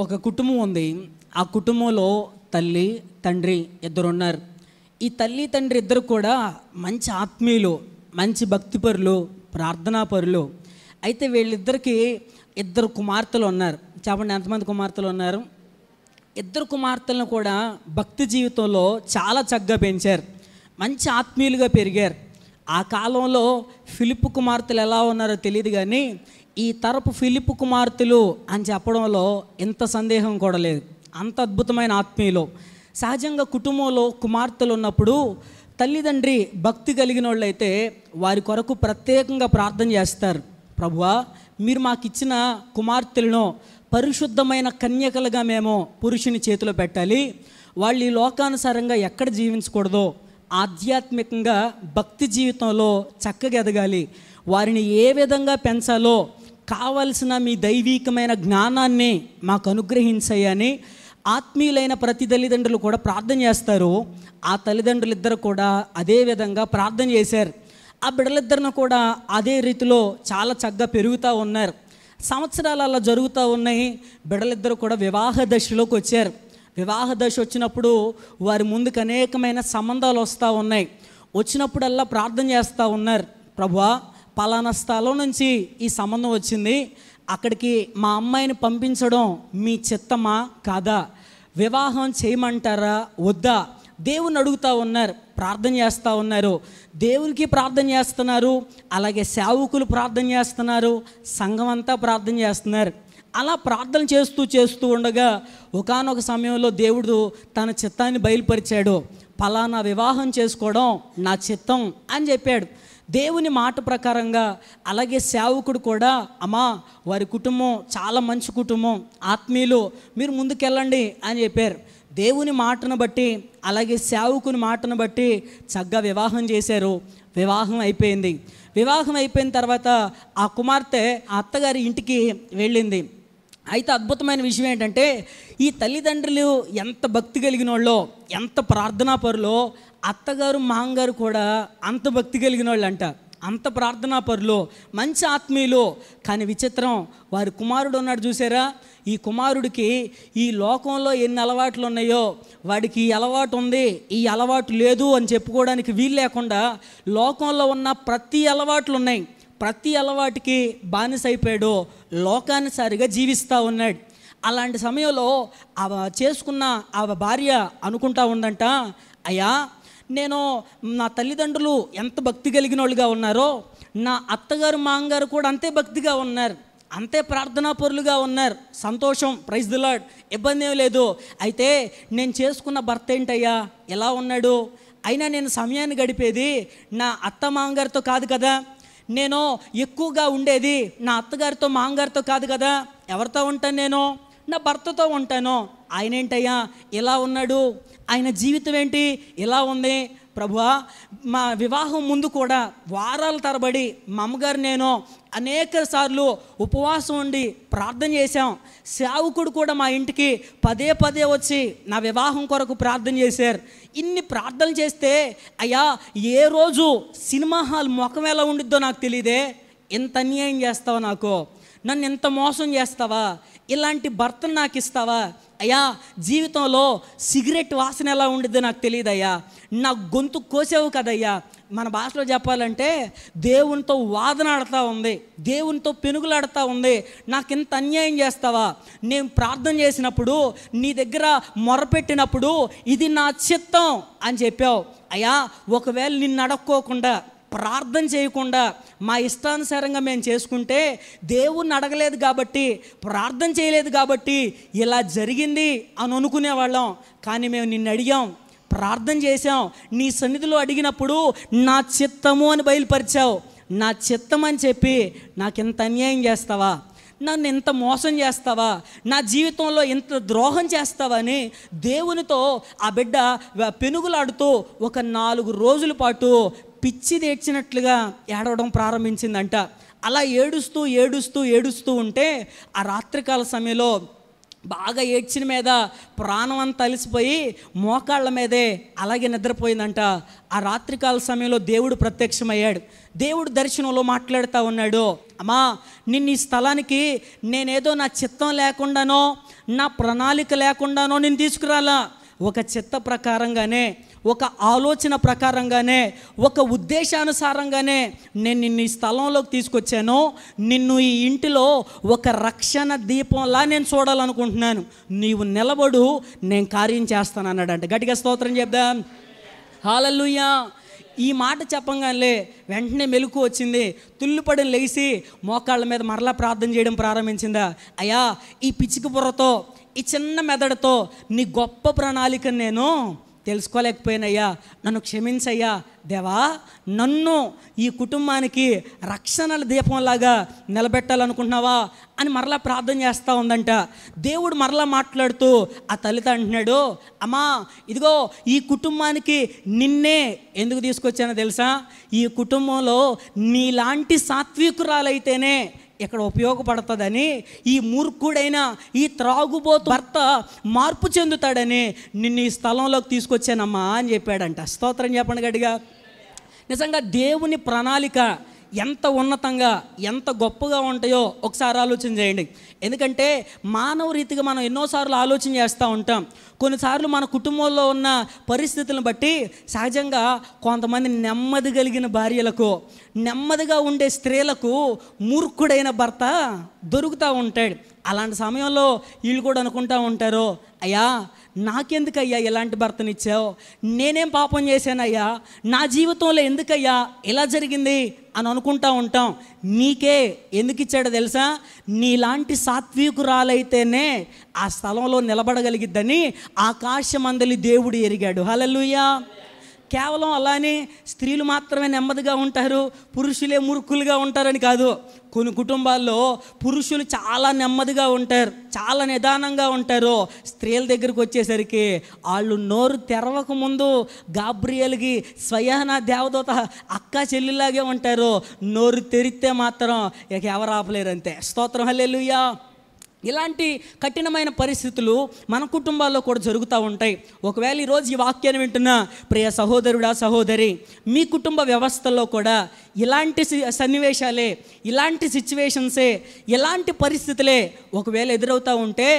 ఒక కుటుంబం ఉంది. ఆ కుటుంబంలో తల్లి తండ్రి ఇద్దరు ఉన్నారు. ఈ తల్లి తండ్రి ఇద్దరు కూడా మంచి ఆత్మీయులు, మంచి భక్తిపరులు, ప్రార్థనాపరులు. అయితే వీళ్ళిద్దరికి ఇద్దరు కుమార్తెలు ఉన్నారు. చెప్పండి, ఎంతమంది కుమార్తెలు ఉన్నారు? ఇద్దరు కుమార్తెలను కూడా భక్తి జీవితంలో చాలా చక్కగా పెంచారు, మంచి ఆత్మీయులుగా పెరిగారు. ఆ కాలంలో ఫిలిప్పు కుమార్తెలు ఎలా ఉన్నారో తెలియదు, కానీ ఈ తరపు ఫిలిప్పు కుమార్తెలు అని చెప్పడంలో ఎంత సందేహం కూడా లేదు. అంత అద్భుతమైన ఆత్మీయులు. సహజంగా కుటుంబంలో కుమార్తెలు ఉన్నప్పుడు తల్లిదండ్రి భక్తి కలిగిన వాళ్ళు అయితే వారి కొరకు ప్రత్యేకంగా ప్రార్థన చేస్తారు. ప్రభువా, మీరు మాకు ఇచ్చిన కుమార్తెలను పరిశుద్ధమైన కన్యకలుగా మేము పురుషుని చేతిలో పెట్టాలి. వాళ్ళు ఈ లోకానుసారంగా ఎక్కడ జీవించకూడదో, ఆధ్యాత్మికంగా భక్తి జీవితంలో చక్కగా ఎదగాలి. వారిని ఏ విధంగా పెంచాలో కావలసిన మీ దైవీకమైన జ్ఞానాన్ని మాకు అనుగ్రహించయ్యని ఆత్మీయులైన ప్రతి తల్లిదండ్రులు కూడా ప్రార్థన చేస్తారు. ఆ తల్లిదండ్రులు ఇద్దరు కూడా అదే విధంగా ప్రార్థన చేశారు. ఆ బిడ్డలిద్దరిని కూడా అదే రీతిలో చాలా చక్కగా పెరుగుతూ ఉన్నారు. సంవత్సరాలు అలా జరుగుతూ ఉన్నాయి. బిడ్డలిద్దరు కూడా వివాహ దశలోకి వచ్చారు. వివాహ దశ వచ్చినప్పుడు వారి ముందుకు అనేకమైన సంబంధాలు వస్తూ ఉన్నాయి. వచ్చినప్పుడల్లా ప్రార్థన చేస్తూ ఉన్నారు. ప్రభువా, పలానా స్థలం నుంచి ఈ సంబంధం వచ్చింది, అక్కడికి మా అమ్మాయిని పంపించడం మీ చిత్తమా కాదా, వివాహం చేయమంటారా వద్దా, దేవుని అడుగుతూ ఉన్నారు, ప్రార్థన చేస్తూ ఉన్నారు. దేవునికి ప్రార్థన చేస్తున్నారు, అలాగే సేవకులు ప్రార్థన చేస్తున్నారు, సంఘం అంతా ప్రార్థన చేస్తున్నారు. అలా ప్రార్థన చేస్తూ ఉండగా ఒకానొక సమయంలో దేవుడు తన చిత్తాన్ని బయలుపరిచాడు. పలానా వివాహం చేసుకోవడం నా చిత్తం అని చెప్పాడు. దేవుని మాట ప్రకారంగా అలాగే సేవకుడు కూడా, అమ్మా వారి కుటుంబం చాలా మంచి కుటుంబం, ఆత్మీయులు, మీరు ముందుకెళ్ళండి అని చెప్పారు. దేవుని మాటను బట్టి అలాగే సేవకుని మాటను బట్టి చక్కగా వివాహం చేశారు. వివాహం అయిపోయింది. వివాహం అయిపోయిన తర్వాత ఆ కుమార్తె ఆ అత్తగారి ఇంటికి వెళ్ళింది. అయితే అద్భుతమైన విషయం ఏంటంటే, ఈ తల్లిదండ్రులు ఎంత భక్తి కలిగిన వాళ్ళో, ఎంత ప్రార్థనాపరులో, అత్తగారు మామగారు కూడా అంత భక్తి కలిగిన వాళ్ళు అంట, అంత ప్రార్థనాపరులు, మంచి ఆత్మీయులు. కానీ విచిత్రం, వారి కుమారుడు ఉన్నాడు చూసారా, ఈ కుమారుడికి ఈ లోకంలో ఎన్ని అలవాట్లు ఉన్నాయో వాడికి ఈ అలవాటు ఉంది, ఈ అలవాటు లేదు అని చెప్పుకోవడానికి వీలు లేకుండా లోకంలో ఉన్న ప్రతి అలవాట్లు ఉన్నాయి. ప్రతి అలవాటుకి బానిసైపోయాడు, లోకానుసారిగా జీవిస్తూ ఉన్నాడు. అలాంటి సమయంలో చేసుకున్న ఆ భార్య అనుకుంటా ఉందంట, అయ్యా నేను నా తల్లిదండ్రులు ఎంత భక్తి కలిగిన వాళ్ళుగా ఉన్నారో, నా అత్తగారు మామగారు కూడా అంతే భక్తిగా ఉన్నారు, అంతే ప్రార్థనాపరులుగా ఉన్నారు. సంతోషం, ప్రైజ్ ది లార్డ్, ఇబ్బంది ఏం లేదు. అయితే నేను చేసుకున్న భర్త ఏంటయ్యా ఎలా ఉన్నాడు, అయినా నేను సమయాన్ని గడిపేది నా అత్త మామగారితో కాదు కదా, నేను ఎక్కువగా ఉండేది నా అత్తగారితో మామగారితో కాదు కదా, ఎవరితో ఉంటాను, నేను నా భర్తతో ఉంటాను. ఆయన ఏంటయ్యా ఎలా ఉన్నాడు, ఆయన జీవితం ఏంటి ఎలా ఉంది, ప్రభువా మా వివాహం ముందు కూడా వారాల తరబడి మా అమ్మగారు నేను అనేక సార్లు ఉపవాసం ఉండి ప్రార్థన చేశాం. సేవకుడు కూడా మా ఇంటికి పదే పదే వచ్చి నా వివాహం కొరకు ప్రార్థన చేశారు. ఇన్ని ప్రార్థనలు చేస్తే అయ్యా ఏ రోజు సినిమా హాల్ ముఖం ఎలా ఉండిద్దో నాకు తెలియదే, ఎంత అన్యాయం చేస్తావా, నాకు నన్ను ఎంత మోసం చేస్తావా, ఇలాంటి భర్తను నాకు ఇస్తావా అయ్యా, జీవితంలో సిగరెట్ వాసన ఎలా ఉండిద్దో నాకు తెలియదయ్యా, నా గొంతు కోసావు కదయ్యా. మన భాషలో చెప్పాలంటే దేవునితో వాదన ఆడుతూ ఉంది, దేవునితో పెనుగులాడుతూ ఉంది, నాకు ఇంత అన్యాయం చేస్తావా, నేను ప్రార్థన చేసినప్పుడు నీ దగ్గర మొరపెట్టినప్పుడు ఇది నా చిత్తం అని చెప్పావు అయ్యా. ఒకవేళ నిన్ను అడక్కోకుండా ప్రార్థన చేయకుండా మా ఇష్టానుసారంగా మేము చేసుకుంటే దేవుణ్ణి అడగలేదు కాబట్టి, ప్రార్థన చేయలేదు కాబట్టి ఇలా జరిగింది అని అనుకునేవాళ్ళం. కానీ మేము నిన్ను అడిగాం, ప్రార్థన చేసాం, నీ సన్నిధిలో అడిగినప్పుడు నా చిత్తము అని బయలుపరిచావు. నా చిత్తం అని చెప్పి నాకు ఎంత అన్యాయం చేస్తావా, నన్ను ఎంత మోసం చేస్తావా, నా జీవితంలో ఎంత ద్రోహం చేస్తావా అని దేవునితో ఆ బిడ్డ పెనుగులాడుతూ ఒక 4 రోజుల పాటు పిచ్చి తెచ్చినట్లుగా ఏడవడం ప్రారంభించిందంట. అలా ఏడుస్తూ ఉంటే ఆ రాత్రికాల సమయంలో బాగా ఏడ్చిన మీద ప్రాణం అంతా అలిసిపోయి మోకాళ్ళ మీదే అలాగే నిద్రపోయిందంట. ఆ రాత్రికాల సమయంలో దేవుడు ప్రత్యక్షమయ్యాడు. దేవుడు దర్శనంలో మాట్లాడుతూ ఉన్నాడు, అమ్మా నిన్ను ఈ స్థలానికి నేనేదో నా చిత్తం లేకుండానో నా ప్రణాళిక లేకుండానో నేను తీసుకురాలా. ఒక చిత్త ప్రకారంగానే, ఒక ఆలోచన ప్రకారంగానే, ఒక ఉద్దేశానుసారంగానే నేను నిన్ను ఈ స్థలంలోకి తీసుకొచ్చాను. నిన్ను ఈ ఇంటిలో ఒక రక్షణ దీపంలా నేను చూడాలనుకుంటున్నాను. నీవు నిలబడు, నేను కార్యం చేస్తాను అన్నాడంట. గట్టిగా స్తోత్రం చెప్దాం. హల్లెలూయా. ఈ మాట చెప్పంగానే వెంటనే మెలకు వచ్చింది. తుల్లిపడి లేచి మోకాళ్ళ మీద మరలా ప్రార్థన చేయడం ప్రారంభించిందా. అయ్యా ఈ పిచ్చిక బుర్రతో, ఈ చిన్న మెదడుతో నీ గొప్ప ప్రణాళికను నేను తెలుసుకోలేకపోయినయ్యా, నన్ను క్షమించయ్యా దేవా. నన్ను ఈ కుటుంబానికి రక్షణ దీపంలాగా నిలబెట్టాలనుకుంటున్నావా అని మరలా ప్రార్థన చేస్తూ ఉందంట. దేవుడు మరలా మాట్లాడుతూ ఆ తల్లితో అంటున్నాడు, అమ్మా ఇదిగో ఈ కుటుంబానికి నిన్నే ఎందుకు తీసుకొచ్చానో తెలుసా? ఈ కుటుంబంలో నీలాంటి సాత్వికురాలైతేనే ఇక్కడ ఉపయోగపడుతుందని, ఈ మూర్ఖుడైన ఈ త్రాగుబోతు భర్త మార్పు చెందుతాడని నిన్ను ఈ స్థలంలోకి తీసుకొచ్చానమ్మా అని చెప్పాడంట. స్తోత్రం చెప్పండి గట్టిగా. నిజంగా దేవుని ప్రణాళిక ఎంత ఉన్నతంగా, ఎంత గొప్పగా ఉంటాయో ఒకసారి ఆలోచన చేయండి. ఎందుకంటే మానవ రీతిగా మనం ఎన్నోసార్లు ఆలోచన చేస్తూ ఉంటాం. కొన్నిసార్లు మన కుటుంబంలో ఉన్న పరిస్థితులను బట్టి సహజంగా కొంతమంది నెమ్మది కలిగిన భార్యలకు, నెమ్మదిగా ఉండే స్త్రీలకు మూర్ఖుడైన భర్త దొరుకుతూ ఉంటాడు. అలాంటి సమయంలో వీళ్ళు కూడా అనుకుంటూ ఉంటారు, అయ్యా నాకెందుకయ్యా ఇలాంటి భర్తనిచ్చావు? నేనేం పాపం చేశానయ్యా? నా జీవితంలో ఎందుకయ్యా ఇలా జరిగింది అని అనుకుంటూ ఉంటాం. నీకే ఎందుకు ఇచ్చాడో తెలుసా? నీలాంటి సాత్వికురాలైతేనే ఆ స్థలంలో నిలబడగలిగిద్దని ఆకాశమందలి దేవుడు ఎరిగాడు. హల్లెలూయా. కేవలం అలానే స్త్రీలు మాత్రమే నెమ్మదిగా ఉంటారు, పురుషులే మూర్ఖులుగా ఉంటారని కాదు. కొన్ని కుటుంబాల్లో పురుషులు చాలా నెమ్మదిగా ఉంటారు, చాలా నిదానంగా ఉంటారు. స్త్రీల దగ్గరికి వచ్చేసరికి వాళ్ళు నోరు తెరవక ముందు గాబ్రియేలుకి స్వయాన దేవదూత అక్క చెల్లిలాగే ఉంటారు. నోరు తెరిస్తే మాత్రం ఇక ఎవరు ఆపలేరు అంతే. స్తోత్రం హల్లెలూయా. ఇలాంటి కఠినమైన పరిస్థితులు మన కుటుంబాల్లో కూడా జరుగుతూ ఉంటాయి. ఒకవేళ ఈరోజు ఈ వాక్యాన్ని వింటున్న ప్రియ సహోదరుడా సహోదరి, మీ కుటుంబ వ్యవస్థలో కూడా ఇలాంటి సన్నివేశాలే, ఇలాంటి సిచ్యువేషన్సే, ఇలాంటి పరిస్థితులే ఒకవేళ ఎదురవుతూ ఉంటే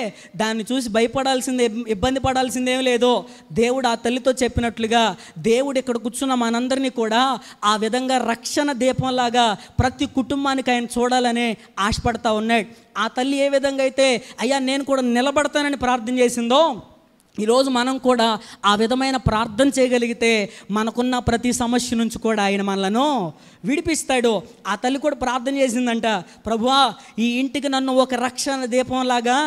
దాన్ని చూసి భయపడాల్సిందే, ఇబ్బంది పడాల్సిందేం లేదు. దేవుడు ఆ తల్లితో చెప్పినట్లుగా దేవుడు ఇక్కడ కూర్చున్న మనందరినీ కూడా ఆ విధంగా రక్షణ దీపంలాగా ప్రతి కుటుంబానికి ఆయన చూడాలని ఆశపడతా ఉన్నాడు. ఆ తల్లి ఏ విధంగా అయితే అయ్యా నేను కూడా నిలబడతానని ప్రార్థన చేసిందో, ఈరోజు మనం కూడా ఆ విధమైన ప్రార్థన చేయగలిగితే మనకున్న ప్రతి సమస్య నుంచి కూడా ఆయన మనలను విడిపిస్తాడు. ఆ తల్లి కూడా ప్రార్థన చేసిందంట, ప్రభువా ఈ ఇంటికి నన్ను ఒక రక్షణ దీపంలాగా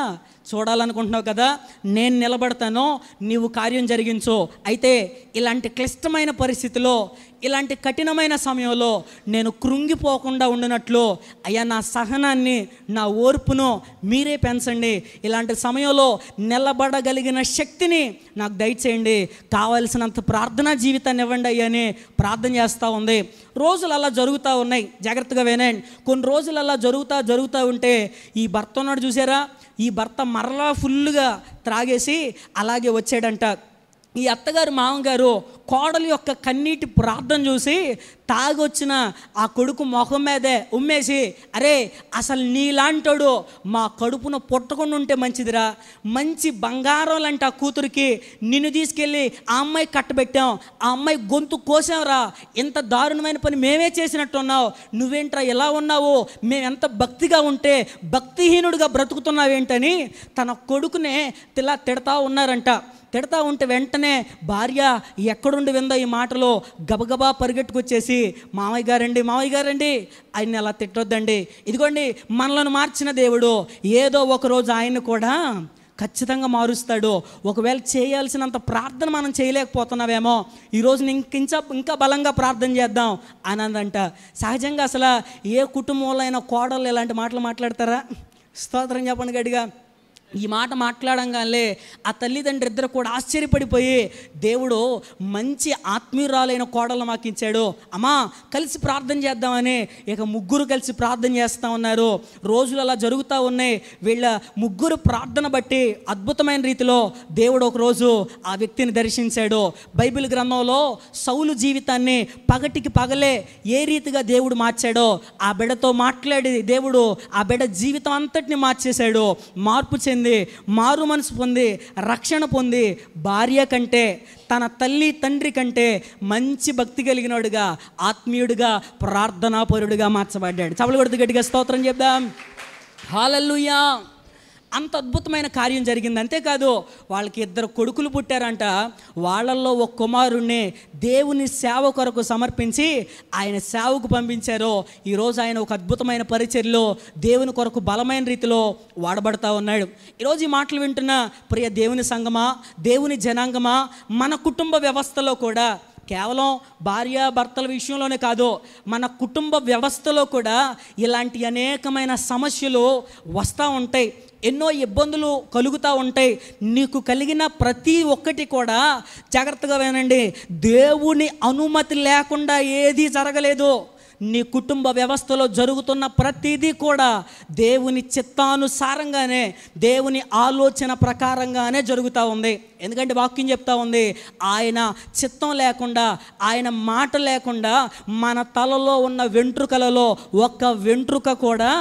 చూడాలనుకుంటున్నావు కదా, నేను నిలబడతాను, నీవు కార్యం జరిగించు. అయితే ఇలాంటి క్లిష్టమైన పరిస్థితిలో, ఇలాంటి కఠినమైన సమయంలో నేను కృంగిపోకుండా ఉండినట్లు అయ్యా నా సహనాన్ని, నా ఓర్పును మీరే పెంచండి. ఇలాంటి సమయంలో నిలబడగలిగిన శక్తిని నాకు దయచేయండి, కావలసినంత ప్రార్థనా జీవితాన్ని ఇవ్వండి అయ్యని ప్రార్థన చేస్తూ ఉంది. రోజులు అలా జరుగుతూ ఉన్నాయి. జాగ్రత్తగా వినండి. కొన్ని రోజులు అలా జరుగుతూ ఉంటే ఈ భర్త ఉన్నాడు చూసారా, ఈ భర్త మరలా ఫుల్గా త్రాగేసి అలాగే వచ్చాడంట. ఈ అత్తగారు మామగారు కోడలి యొక్క కన్నీటి ప్రార్థన చూసి తాగొచ్చిన ఆ కొడుకు ముఖం మీదే ఉమ్మేసి, అరే అసలు నీలాంటోడు మా కడుపున పుట్టకుండా ఉంటే మంచిదిరా, మంచి బంగారం లాంటి ఆ కూతురికి నిన్ను తీసుకెళ్ళి ఆ అమ్మాయి కట్టబెట్టాం, ఆ అమ్మాయి గొంతు కోసాంరా, ఇంత దారుణమైన పని మేమే చేసినట్టున్నావు, నువ్వేంట్రా ఇలా ఉన్నావు, మేమెంత భక్తిగా ఉంటే భక్తిహీనుడిగా బ్రతుకుతున్నావేంటని తన కొడుకునే ఇలా తిడతా ఉన్నారంట. తిడతా ఉంటే వెంటనే భార్య ఎక్కడుండి విందో ఈ మాటలో గబగబా పరిగెట్టుకొచ్చేసి, మామయ్య గారండి ఆయన్ని అలా తిట్టొద్దండి, ఇదిగోండి మనలను మార్చిన దేవుడు ఏదో ఒకరోజు ఆయన్ని కూడా ఖచ్చితంగా మారుస్తాడు. ఒకవేళ చేయాల్సినంత ప్రార్థన మనం చేయలేకపోతున్నావేమో, ఈరోజు ఇంకా బలంగా ప్రార్థన చేద్దాం అనందంట. సహజంగా అసలు ఏ కుటుంబంలో అయినా కోడళ్ళు ఇలాంటి మాటలు మాట్లాడతారా? స్తోత్రం చెప్పండి గట్టిగా. ఈ మాట మాట్లాడంగానే ఆ తల్లిదండ్రి ఇద్దరు కూడా ఆశ్చర్యపడిపోయి, దేవుడు మంచి ఆత్మీయురాలైన కోడలు మాకు ఇచ్చాడు, అమ్మా కలిసి ప్రార్థన చేద్దామని ఇక ముగ్గురు కలిసి ప్రార్థన చేస్తూ ఉన్నారు. రోజులు అలా జరుగుతూ ఉన్నాయి. వీళ్ళ ముగ్గురు ప్రార్థన బట్టి అద్భుతమైన రీతిలో దేవుడు ఒకరోజు ఆ వ్యక్తిని దర్శించాడు. బైబిల్ గ్రంథంలో సౌలు జీవితాన్ని పగటికి పగలే ఏ రీతిగా దేవుడు మార్చాడో, ఆ బిడ్డతో మాట్లాడి దేవుడు ఆ బిడ్డ జీవితం అంతటిని మార్చేశాడు. మార్పు చెంది మారు మనసు పొంది రక్షణ పొంది భార్య కంటే తన తల్లి తండ్రి కంటే మంచి భక్తి కలిగినోడుగా, ఆత్మీయుడిగా, ప్రార్థనాపరుడిగా మార్చబడ్డాడు. చప్పలు కొడుతూ గట్టిగా స్తోత్రం చెప్దాం. హల్లెలూయా. అంత అద్భుతమైన కార్యం జరిగింది. అంతేకాదు వాళ్ళకి 2 కొడుకులు పుట్టారంట. వాళ్ళల్లో ఒక కుమారుణ్ణి దేవుని సేవ కొరకు సమర్పించి ఆయన సేవకు పంపించారు. ఈరోజు ఆయన ఒక అద్భుతమైన పరిచర్యలో దేవుని కొరకు బలమైన రీతిలో వాడబడతా ఉన్నాడు. ఈరోజు ఈ మాటలు వింటున్న ప్రియ దేవుని సంగమా, దేవుని జనాంగమా, మన కుటుంబ వ్యవస్థలో కూడా కేవలం భార్య భర్తల విషయంలోనే కాదు, మన కుటుంబ వ్యవస్థలో కూడా ఇలాంటి అనేకమైన సమస్యలు వస్తూ ఉంటాయి. ఎన్నో ఇబ్బందులు కలుగుతూ ఉంటాయి. నీకు కలిగిన ప్రతి ఒక్కటి కూడా జాగ్రత్తగా వినండి, దేవుని అనుమతి లేకుండా ఏదీ జరగలేదు. నీ కుటుంబ వ్యవస్థలో జరుగుతున్న ప్రతిదీ కూడా దేవుని చిత్తానుసారంగానే, దేవుని ఆలోచన ప్రకారంగానే జరుగుతూ ఉంది. ఎందుకంటే వాక్యం చెప్తా ఉంది, ఆయన చిత్తం లేకుండా, ఆయన మాట లేకుండా మన తలలో ఉన్న వెంట్రుకలలో ఒక్క వెంట్రుక కూడా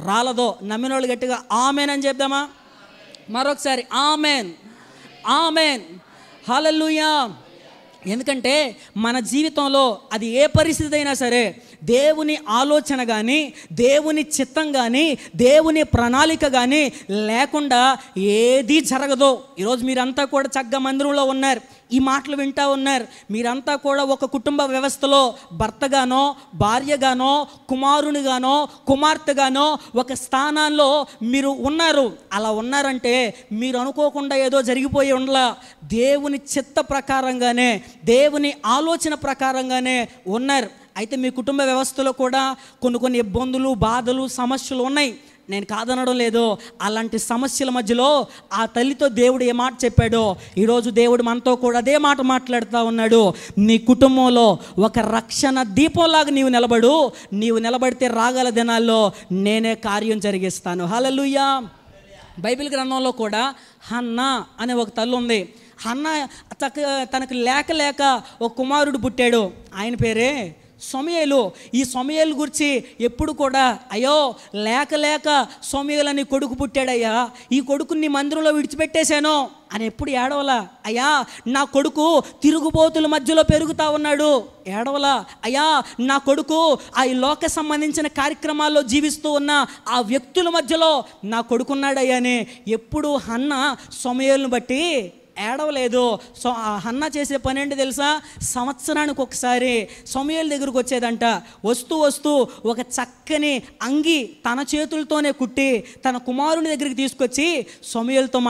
రాలదో. నమ్మిన వాళ్ళు గట్టిగా ఆమెన్ అని చెప్దామా? మరొకసారి ఆమెన్, ఆమెన్, హల్లెలూయా. ఎందుకంటే మన జీవితంలో అది ఏ పరిస్థితి అయినా సరే దేవుని ఆలోచన కానీ, దేవుని చిత్తం కానీ, దేవుని ప్రణాళిక కానీ లేకుండా ఏదీ జరగదు. ఈరోజు మీరంతా కూడా చక్కగా మందిరంలో ఉన్నారు, ఈ మాటలు వింటూ ఉన్నారు. మీరంతా కూడా ఒక కుటుంబ వ్యవస్థలో భర్తగానో, భార్యగానో, కుమారునిగానో, కుమార్తెగానో ఒక స్థానాల్లో మీరు ఉన్నారు. అలా ఉన్నారంటే మీరు అనుకోకుండా ఏదో జరిగిపోయి ఉండలా, దేవుని చిత్త ప్రకారంగానే, దేవుని ఆలోచన ప్రకారంగానే ఉన్నారు. అయితే మీ కుటుంబ వ్యవస్థలో కూడా కొన్ని ఇబ్బందులు, బాధలు, సమస్యలు ఉన్నాయి. నేను కాదనడం లేదు. అలాంటి సమస్యల మధ్యలో ఆ తల్లితో దేవుడు ఏ మాట చెప్పాడో ఈరోజు దేవుడు మనతో కూడా అదే మాట మాట్లాడుతూ ఉన్నాడు. నీ కుటుంబంలో ఒక రక్షణ దీపంలాగా నీవు నిలబడు. నీవు నిలబడితే రాగల దినాల్లో నేనే కార్యం జరిగిస్తాను. హల్లెలూయా. బైబిల్ గ్రంథంలో కూడా హన్నా అనే ఒక తల్లి ఉంది. హన్నా తనకు లేక ఒక కుమారుడు పుట్టాడు. ఆయన పేరే సమూయేలు. ఈ సమూయేలు గురించి ఎప్పుడు కూడా అయ్యో లేక సమూయేలు అని కొడుకు పుట్టాడయ్యా, ఈ కొడుకుని నీ మందిరంలో విడిచిపెట్టేశాను అని ఎప్పుడు ఏడవలా. అయ్యా నా కొడుకు తిరుగుబోతుల మధ్యలో పెరుగుతూ ఉన్నాడు, ఏడవలా. అయ్యా నా కొడుకు ఆ లోక సంబంధించిన కార్యక్రమాల్లో జీవిస్తూ ఉన్న ఆ వ్యక్తుల మధ్యలో నా కొడుకున్నాడయ్యా అని ఎప్పుడు హన్నా సమూయేలును బట్టి ఏడవలేదు. సో హన్నా చేసే పని ఏంటి తెలుసా? సంవత్సరానికి ఒకసారి సమూయేలు దగ్గరకు వచ్చేదంట. వస్తూ ఒక చక్కని అంగి తన చేతులతోనే కుట్టి తన కుమారుని దగ్గరికి తీసుకొచ్చి సమూయేలుతో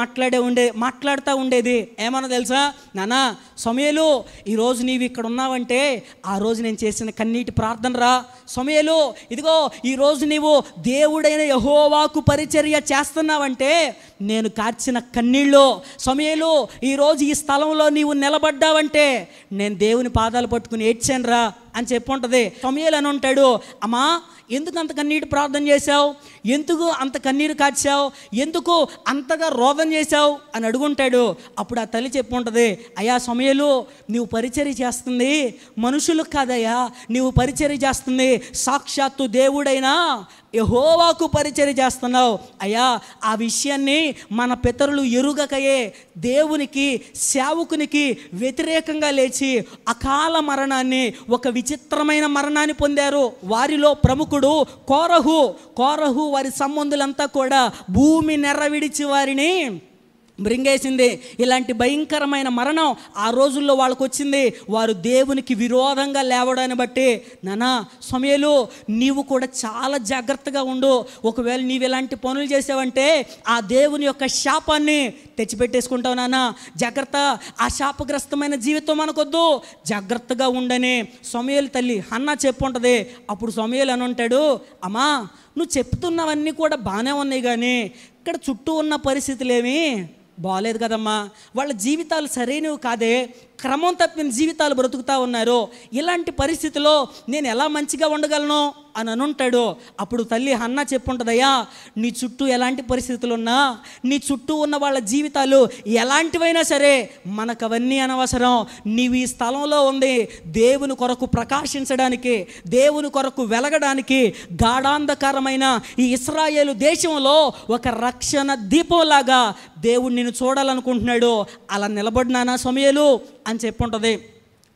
మాట్లాడుతూ ఉండేది. ఏమన్నా తెలుసా? నానా సమూయేలు, ఈరోజు నీవు ఇక్కడ ఉన్నావంటే ఆ రోజు నేను చేసిన కన్నీటి ప్రార్థన రా. సమూయేలు, ఇదిగో ఈరోజు నీవు దేవుడైన యెహోవాకు పరిచర్య చేస్తున్నావంటే నేను కార్చిన కన్నీళ్ళు. సమూయేలు, ఈరోజు ఈ స్థలంలో నీవు నిలబడ్డావంటే నేను దేవుని పాదాలు పట్టుకుని ఏడ్చాను రా అని చెప్పి ఉంటుంది. సమూయేలు అని ఉంటాడు, అమ్మా ఎందుకు అంత కన్నీటి ప్రార్థన చేశావు, ఎందుకు అంత కన్నీరు కాచావు, ఎందుకు అంతగా రోదన చేశావు అని అడుగుంటాడు. అప్పుడు ఆ తల్లి చెప్పి ఉంటుంది, అయ్యా సమూయేలు, నీవు పరిచర్య చేస్తుంది మనుషులకు కాదయ్యా, నీవు పరిచర్య చేస్తుంది సాక్షాత్తు దేవుడైనా యెహోవాకు పరిచర్య చేస్తున్నావు. అయ్యా ఆ విషయాన్ని మన పితరులు ఎరుగకయే దేవునికి సేవకునికి వ్యతిరేకంగా లేచి అకాల మరణాన్ని, ఒక విచిత్రమైన మరణాన్ని పొందారు. వారిలో ప్రముఖుడు కోరహు వారి సంబంధులంతా కూడా భూమి నెర్ర విడిచి వారిని మృంగేసింది. ఇలాంటి భయంకరమైన మరణం ఆ రోజుల్లో వాళ్ళకు వచ్చింది. వారు దేవునికి విరోధంగా లేవడాన్ని బట్టి నానా సమూయేలు నీవు కూడా చాలా జాగ్రత్తగా ఉండు. ఒకవేళ నీవు ఇలాంటి పనులు చేసావంటే ఆ దేవుని యొక్క శాపాన్ని తెచ్చిపెట్టేసుకుంటావు నాన్న, జాగ్రత్త. ఆ శాపగ్రస్తమైన జీవితం మనకొద్దు, జాగ్రత్తగా ఉండని సమూయేలు తల్లి హన్నా చెప్పుంటుంది. అప్పుడు సమూయేలు అని ఉంటాడు, అమ్మా నువ్వు చెప్తున్నవన్నీ కూడా బాగానే ఉన్నాయి, కానీ ఎక్కడ చుట్టూ ఉన్న పరిస్థితులేమీ బాగలేదు కదమ్మా, వాళ్ళ జీవితాలు సరైనవి కాదే, క్రమం తప్పిన జీవితాలు బ్రతుకుతూ ఉన్నారు, ఇలాంటి పరిస్థితిలో నేను ఎలా మంచిగా ఉండగలను అని అనుంటాడు. అప్పుడు తల్లి హన్నా చెప్పుంటుందయ్యా, నీ చుట్టూ ఎలాంటి పరిస్థితులు ఉన్నా, నీ చుట్టూ ఉన్న వాళ్ళ జీవితాలు ఎలాంటివైనా సరే మనకు అవన్నీ అనవసరం. నీవు ఈ స్థలంలో ఉంది దేవుని కొరకు ప్రకాశించడానికి, దేవుని కొరకు వెలగడానికి. గాఢాంధకారమైన ఈ ఇశ్రాయేలు దేశంలో ఒక రక్షణ దీపంలాగా దేవుడు నిన్ను చూడాలనుకుంటున్నాడు. అలా నిలబడినానా సమూయేలు అని చెప్పుంటుంది.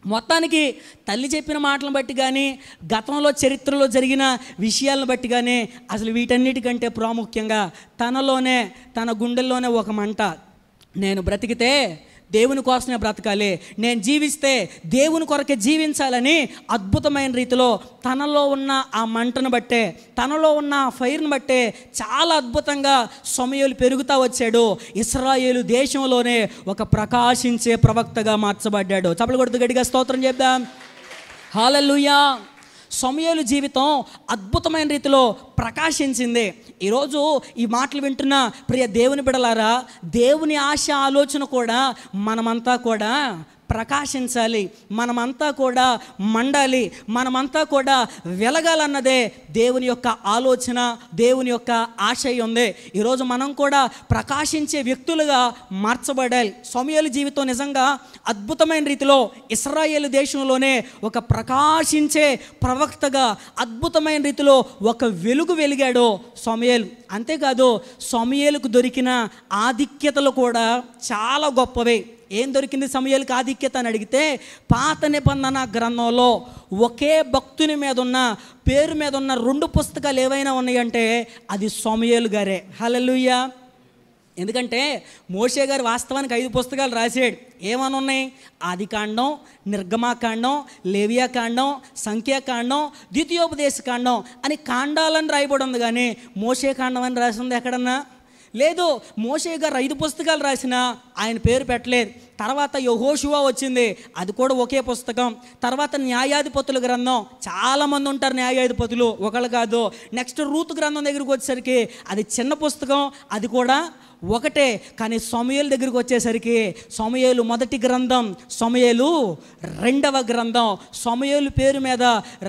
మొత్తానికి తల్లి చెప్పిన మాటలను బట్టి కానీ, గతంలో చరిత్రలో జరిగిన విషయాలను బట్టి కానీ, అసలు వీటన్నిటికంటే ప్రాముఖ్యంగా తనలోనే, తన గుండెల్లోనే ఒక మంట, నేను బ్రతికితే దేవుని కోసమే బ్రతకాలి, నేను జీవిస్తే దేవుని కొరకే జీవించాలని అద్భుతమైన రీతిలో తనలో ఉన్న ఆ మంటను బట్టే, తనలో ఉన్న ఆ ఫైర్ను బట్టే చాలా అద్భుతంగా సమూయేలు పెరుగుతూ వచ్చాడు. ఇశ్రాయేలు దేశంలోనే ఒక ప్రకాశించే ప్రవక్తగా మార్చబడ్డాడు. చప్పలు కొడుతూ గట్టిగా స్తోత్రం చెప్దాం. హల్లెలూయా. సమూయేలు జీవితం అద్భుతమైన రీతిలో ప్రకాశించింది. ఈరోజు ఈ మాటలు వింటున్న ప్రియ దేవుని బిడ్డలారా, దేవుని ఆశ ఆలోచన కూడా మనమంతా కూడా ప్రకాశించాలి, మనమంతా కూడా మండాలి, మనమంతా కూడా వెలగాలన్నదే దేవుని యొక్క ఆలోచన, దేవుని యొక్క ఆశయం ఉంది. ఈరోజు మనం కూడా ప్రకాశించే వ్యక్తులుగా మార్చబడాలి. సమూయేలు జీవితం నిజంగా అద్భుతమైన రీతిలో ఇశ్రాయేలు దేశంలోనే ఒక ప్రకాశించే ప్రవక్తగా అద్భుతమైన రీతిలో ఒక వెలుగు వెలిగాడు సమూయేలు. అంతేకాదు సమూయేలుకు దొరికిన ఆధిక్యతలు కూడా చాలా గొప్పవే. ఏం దొరికింది సమూయేలుకి ఆధిక్యత అని అడిగితే, పాత నిబంధన గ్రంథంలో ఒకే భక్తుని మీద ఉన్న పేరు మీద ఉన్న 2 పుస్తకాలు ఏవైనా ఉన్నాయంటే అది సమూయేలు గారే. హల్లెలూయా. ఎందుకంటే మోషే గారు వాస్తవానికి 5 పుస్తకాలు రాశాడు. ఏమని ఉన్నాయి? ఆదికాండం, నిర్గమాకాండం, లేవియాకాండం, సంఖ్యాకాండం, ద్వితీయోపదేశకాండం అని కాండాలని రాయబడి ఉంది, కానీ మోషే కాండం అని రాసింది ఎక్కడన్నా లేదు. మోషే గారు 5 పుస్తకాలు రాసినా ఆయన పేరు పెట్టలేదు. తర్వాత యెహోషువ వచ్చింది, అది కూడా ఒకే పుస్తకం. తర్వాత న్యాయాధిపతుల గ్రంథం, చాలామంది ఉంటారు న్యాయాధిపతులు, ఒకళ్ళు కాదు. నెక్స్ట్ రూతు గ్రంథం దగ్గరికి వచ్చేసరికి అది చిన్న పుస్తకం, అది కూడా ఒకటే. కానీ సమూయేలు దగ్గరికి వచ్చేసరికి సమూయేలు మొదటి గ్రంథం, సమూయేలు రెండవ గ్రంథం, సమూయేలు పేరు మీద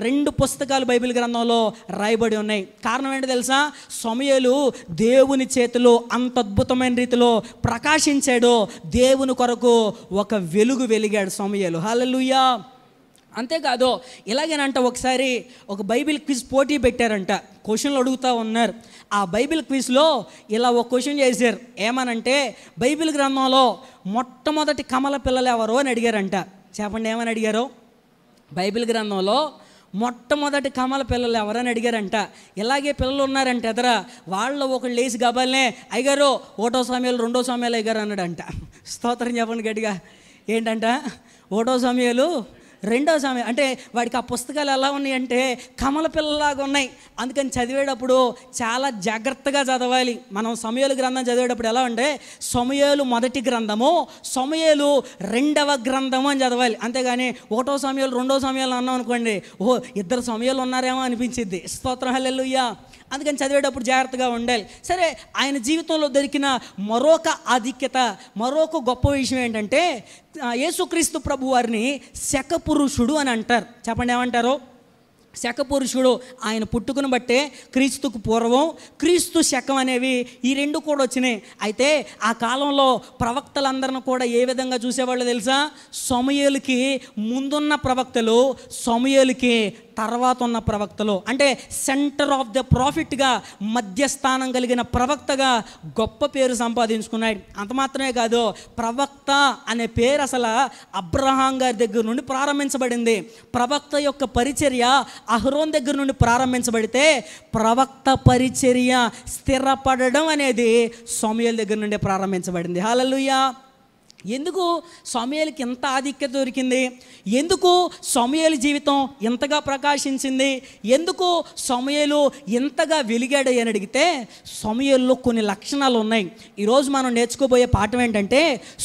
2 పుస్తకాలు బైబిల్ గ్రంథంలో రాయబడి ఉన్నాయి. కారణం ఏంటో తెలుసా? సమూయేలు దేవుని చేతిలో అంత అద్భుతమైన రీతిలో ప్రకాశించాడు. దేవుని కొరకు ఒక వెలుగు వెలిగాడు సమూయేలు. హల్లెలూయా. అంతేకాదు, ఇలాగేనంట ఒకసారి ఒక బైబిల్ క్విజ్ పోటీ పెట్టారంట, క్వశ్చన్లు అడుగుతూ ఉన్నారు. ఆ బైబిల్ క్విజ్లో ఇలా ఒక క్వశ్చన్ చేశారు. ఏమనంటే, బైబిల్ గ్రంథంలో మొట్టమొదటి కమల పిల్లలు ఎవరో అని అడిగారంట. చెప్పండి ఏమని అడిగారు? బైబిల్ గ్రంథంలో మొట్టమొదటి కమల పిల్లలు ఎవరని అడిగారంట. ఇలాగే పిల్లలు ఉన్నారంట ఎదర. వాళ్ళు ఒకళ్ళు లేచి గబాలనే, అయ్యగారు 1వ సమూయేలు 2వ సమూయేలు అయ్యగారు అన్నాడంట. స్తోత్రం చెప్పండి గట్టిగా. ఏంటంట? 1వ సమూయేలు 2వ సమూయేలు. అంటే వాడికి ఆ పుస్తకాలు ఎలా ఉన్నాయంటే కమల పిల్లలాగా ఉన్నాయి. అందుకని చదివేటప్పుడు చాలా జాగ్రత్తగా చదవాలి. మనం సమూయేలు గ్రంథం చదివేటప్పుడు ఎలా అంటే సమూయేలు మొదటి గ్రంథము, సమూయేలు 2వ గ్రంథము అని చదవాలి. అంతేగాని 1వ సమూయేలు 2వ సమూయేలు అన్నాం అనుకోండి, ఓహో 2 సమూయేలు ఉన్నారేమో అనిపించింది. స్తోత్రం హల్లెలూయా. అందుకని చదివేటప్పుడు జాగ్రత్తగా ఉండాలి. సరే, ఆయన జీవితంలో దొరికిన మరొక ఆధిక్యత, మరొక గొప్ప విషయం ఏంటంటే, యేసుక్రీస్తు ప్రభు వారిని శకపురుషుడు అని అంటారు. చెప్పండి ఏమంటారు? శకపురుషుడు. ఆయన పుట్టుకుని బట్టే క్రీస్తుకు పూర్వం, క్రీస్తు శకం అనేవి ఈ 2 కూడా వచ్చినాయి. అయితే ఆ కాలంలో ప్రవక్తలందరిని కూడా ఏ విధంగా చూసేవాళ్ళు తెలుసా? సమూయేలుకి ముందున్న ప్రవక్తలు, సమూయేలుకి తర్వాత ఉన్న ప్రవక్తలు. అంటే సెంటర్ ఆఫ్ ద ప్రాఫిట్గా, మధ్యస్థానం కలిగిన ప్రవక్తగా గొప్ప పేరు సంపాదించుకున్నాడు. అంత మాత్రమే కాదు, ప్రవక్త అనే పేరు అసలు అబ్రహాం గారి దగ్గర నుండి ప్రారంభించబడింది. ప్రవక్త యొక్క పరిచర్య అహరోన్ దగ్గర నుండి ప్రారంభించబడితే ప్రవక్త పరిచర్య స్థిరపడడం అనేది సమూయేలు దగ్గర నుండి ప్రారంభించబడింది. హల్లెలూయా. ఎందుకు సమూయేలుకి ఎంత ఆధిక్యత దొరికింది? ఎందుకు సమూయేలు జీవితం ఎంతగా ప్రకాశించింది? ఎందుకు సమూయేలు ఎంతగా వెలిగాడు అని అడిగితే సమూయేలులో కొన్ని లక్షణాలు ఉన్నాయి. ఈరోజు మనం నేర్చుకోబోయే పాఠం ఏంటంటే